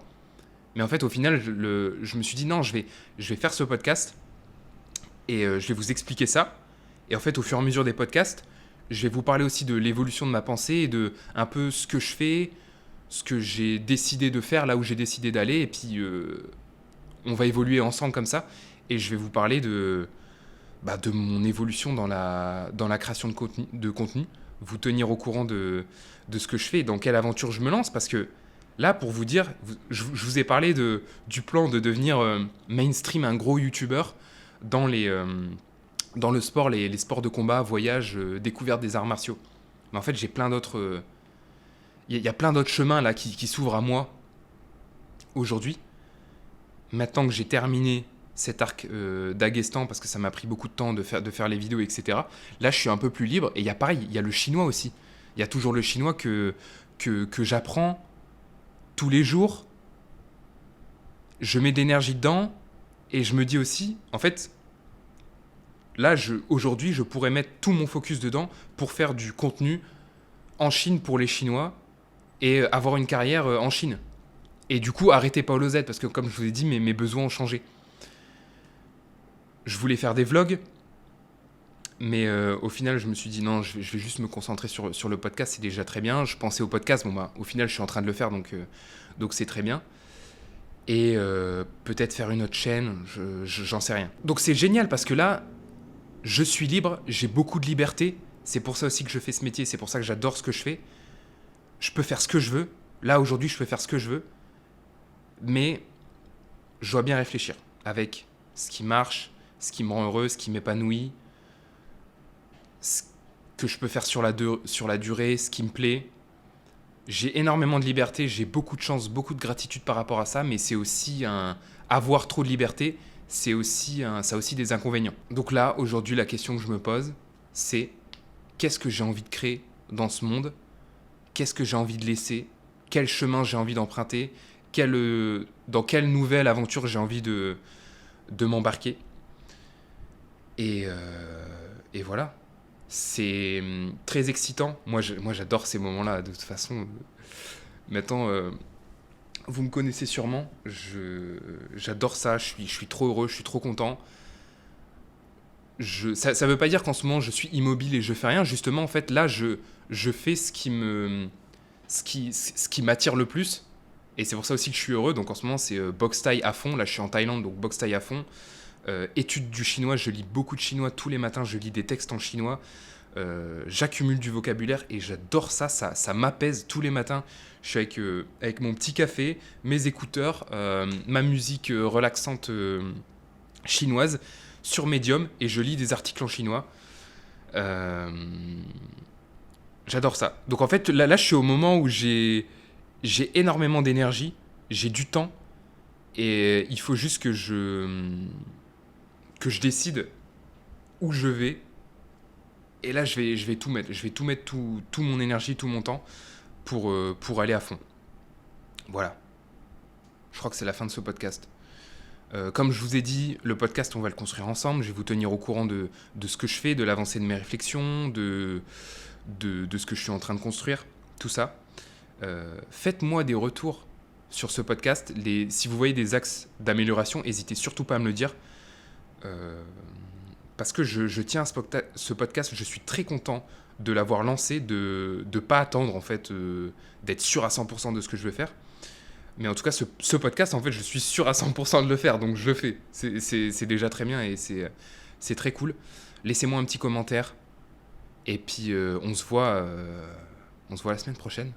Mais en fait, au final, je me suis dit, non, je vais faire ce podcast et je vais vous expliquer ça. Et en fait, au fur et à mesure des podcasts, je vais vous parler aussi de l'évolution de ma pensée et de un peu ce que je fais, ce que j'ai décidé de faire, là où j'ai décidé d'aller. Et puis, on va évoluer ensemble comme ça. Et je vais vous parler de mon évolution dans la création de contenu, vous tenir au courant de ce que je fais et dans quelle aventure je me lance. Parce que là, pour vous dire, je vous ai parlé du plan de devenir mainstream, un gros YouTuber dans le sport, les sports de combat, voyage, découverte des arts martiaux. Mais en fait, j'ai plein d'autres... Il y a plein d'autres chemins là qui s'ouvrent à moi aujourd'hui. Maintenant que j'ai terminé cet arc d'Aguestan, parce que ça m'a pris beaucoup de temps de faire les vidéos, etc. Là, je suis un peu plus libre. Et il y a pareil, il y a le chinois aussi. Il y a toujours le chinois que j'apprends tous les jours. Je mets d'énergie dedans. Et je me dis aussi, en fait, là, aujourd'hui, je pourrais mettre tout mon focus dedans pour faire du contenu en Chine pour les Chinois et avoir une carrière en Chine. Et du coup, arrêter Paolo Z, parce que comme je vous ai dit, mes besoins ont changé. Je voulais faire des vlogs, mais au final, je me suis dit non, je vais juste me concentrer sur le podcast, c'est déjà très bien. Je pensais au podcast, au final, je suis en train de le faire, donc c'est très bien. Et peut-être faire une autre chaîne, j'en sais rien. Donc c'est génial, parce que là, je suis libre, j'ai beaucoup de liberté. C'est pour ça aussi que je fais ce métier, c'est pour ça que j'adore ce que je fais. Je peux faire ce que je veux. Là, aujourd'hui, je peux faire ce que je veux. Mais je dois bien réfléchir avec ce qui marche, ce qui me rend heureux, ce qui m'épanouit, ce que je peux faire sur la durée, ce qui me plaît. J'ai énormément de liberté, j'ai beaucoup de chance, beaucoup de gratitude par rapport à ça, mais c'est aussi avoir trop de liberté, ça a aussi des inconvénients. Donc là, aujourd'hui, la question que je me pose, c'est qu'est-ce que j'ai envie de créer dans ce monde ? Qu'est-ce que j'ai envie de laisser ? Quel chemin j'ai envie d'emprunter ? Dans quelle nouvelle aventure j'ai envie de m'embarquer ? Et voilà. C'est très excitant. Moi, j'adore ces moments-là. De toute façon, maintenant, vous me connaissez sûrement. J'adore ça. Je suis trop heureux. Je suis trop content. Ça ne veut pas dire qu'en ce moment, je suis immobile et je fais rien. Justement, en fait, là, je fais ce qui m'attire le plus. Et c'est pour ça aussi que je suis heureux. Donc en ce moment, c'est boxe thaï à fond. Là, je suis en Thaïlande, donc boxe thaï à fond. Étude du chinois, je lis beaucoup de chinois tous les matins. Je lis des textes en chinois. J'accumule du vocabulaire et j'adore ça. Ça m'apaise tous les matins. Je suis avec mon petit café, mes écouteurs, ma musique relaxante chinoise sur Medium et je lis des articles en chinois. J'adore ça. Donc en fait, là, je suis au moment où j'ai énormément d'énergie, j'ai du temps et il faut juste que je décide où je vais. Et là, je vais tout mettre. Je vais tout mettre, tout mon énergie, tout mon temps pour aller à fond. Voilà. Je crois que c'est la fin de ce podcast. Comme je vous ai dit, le podcast, on va le construire ensemble. Je vais vous tenir au courant de ce que je fais, de l'avancée de mes réflexions, de ce que je suis en train de construire, tout ça. Faites-moi des retours sur ce podcast. Si vous voyez des axes d'amélioration, n'hésitez surtout pas à me le dire. Parce que je tiens à ce podcast, je suis très content de l'avoir lancé, de ne pas attendre en fait, d'être sûr à 100% de ce que je veux faire. Mais en tout cas, ce podcast, en fait, je suis sûr à 100% de le faire, donc je le fais. C'est déjà très bien et c'est très cool. Laissez-moi un petit commentaire. Et puis, on se voit la semaine prochaine.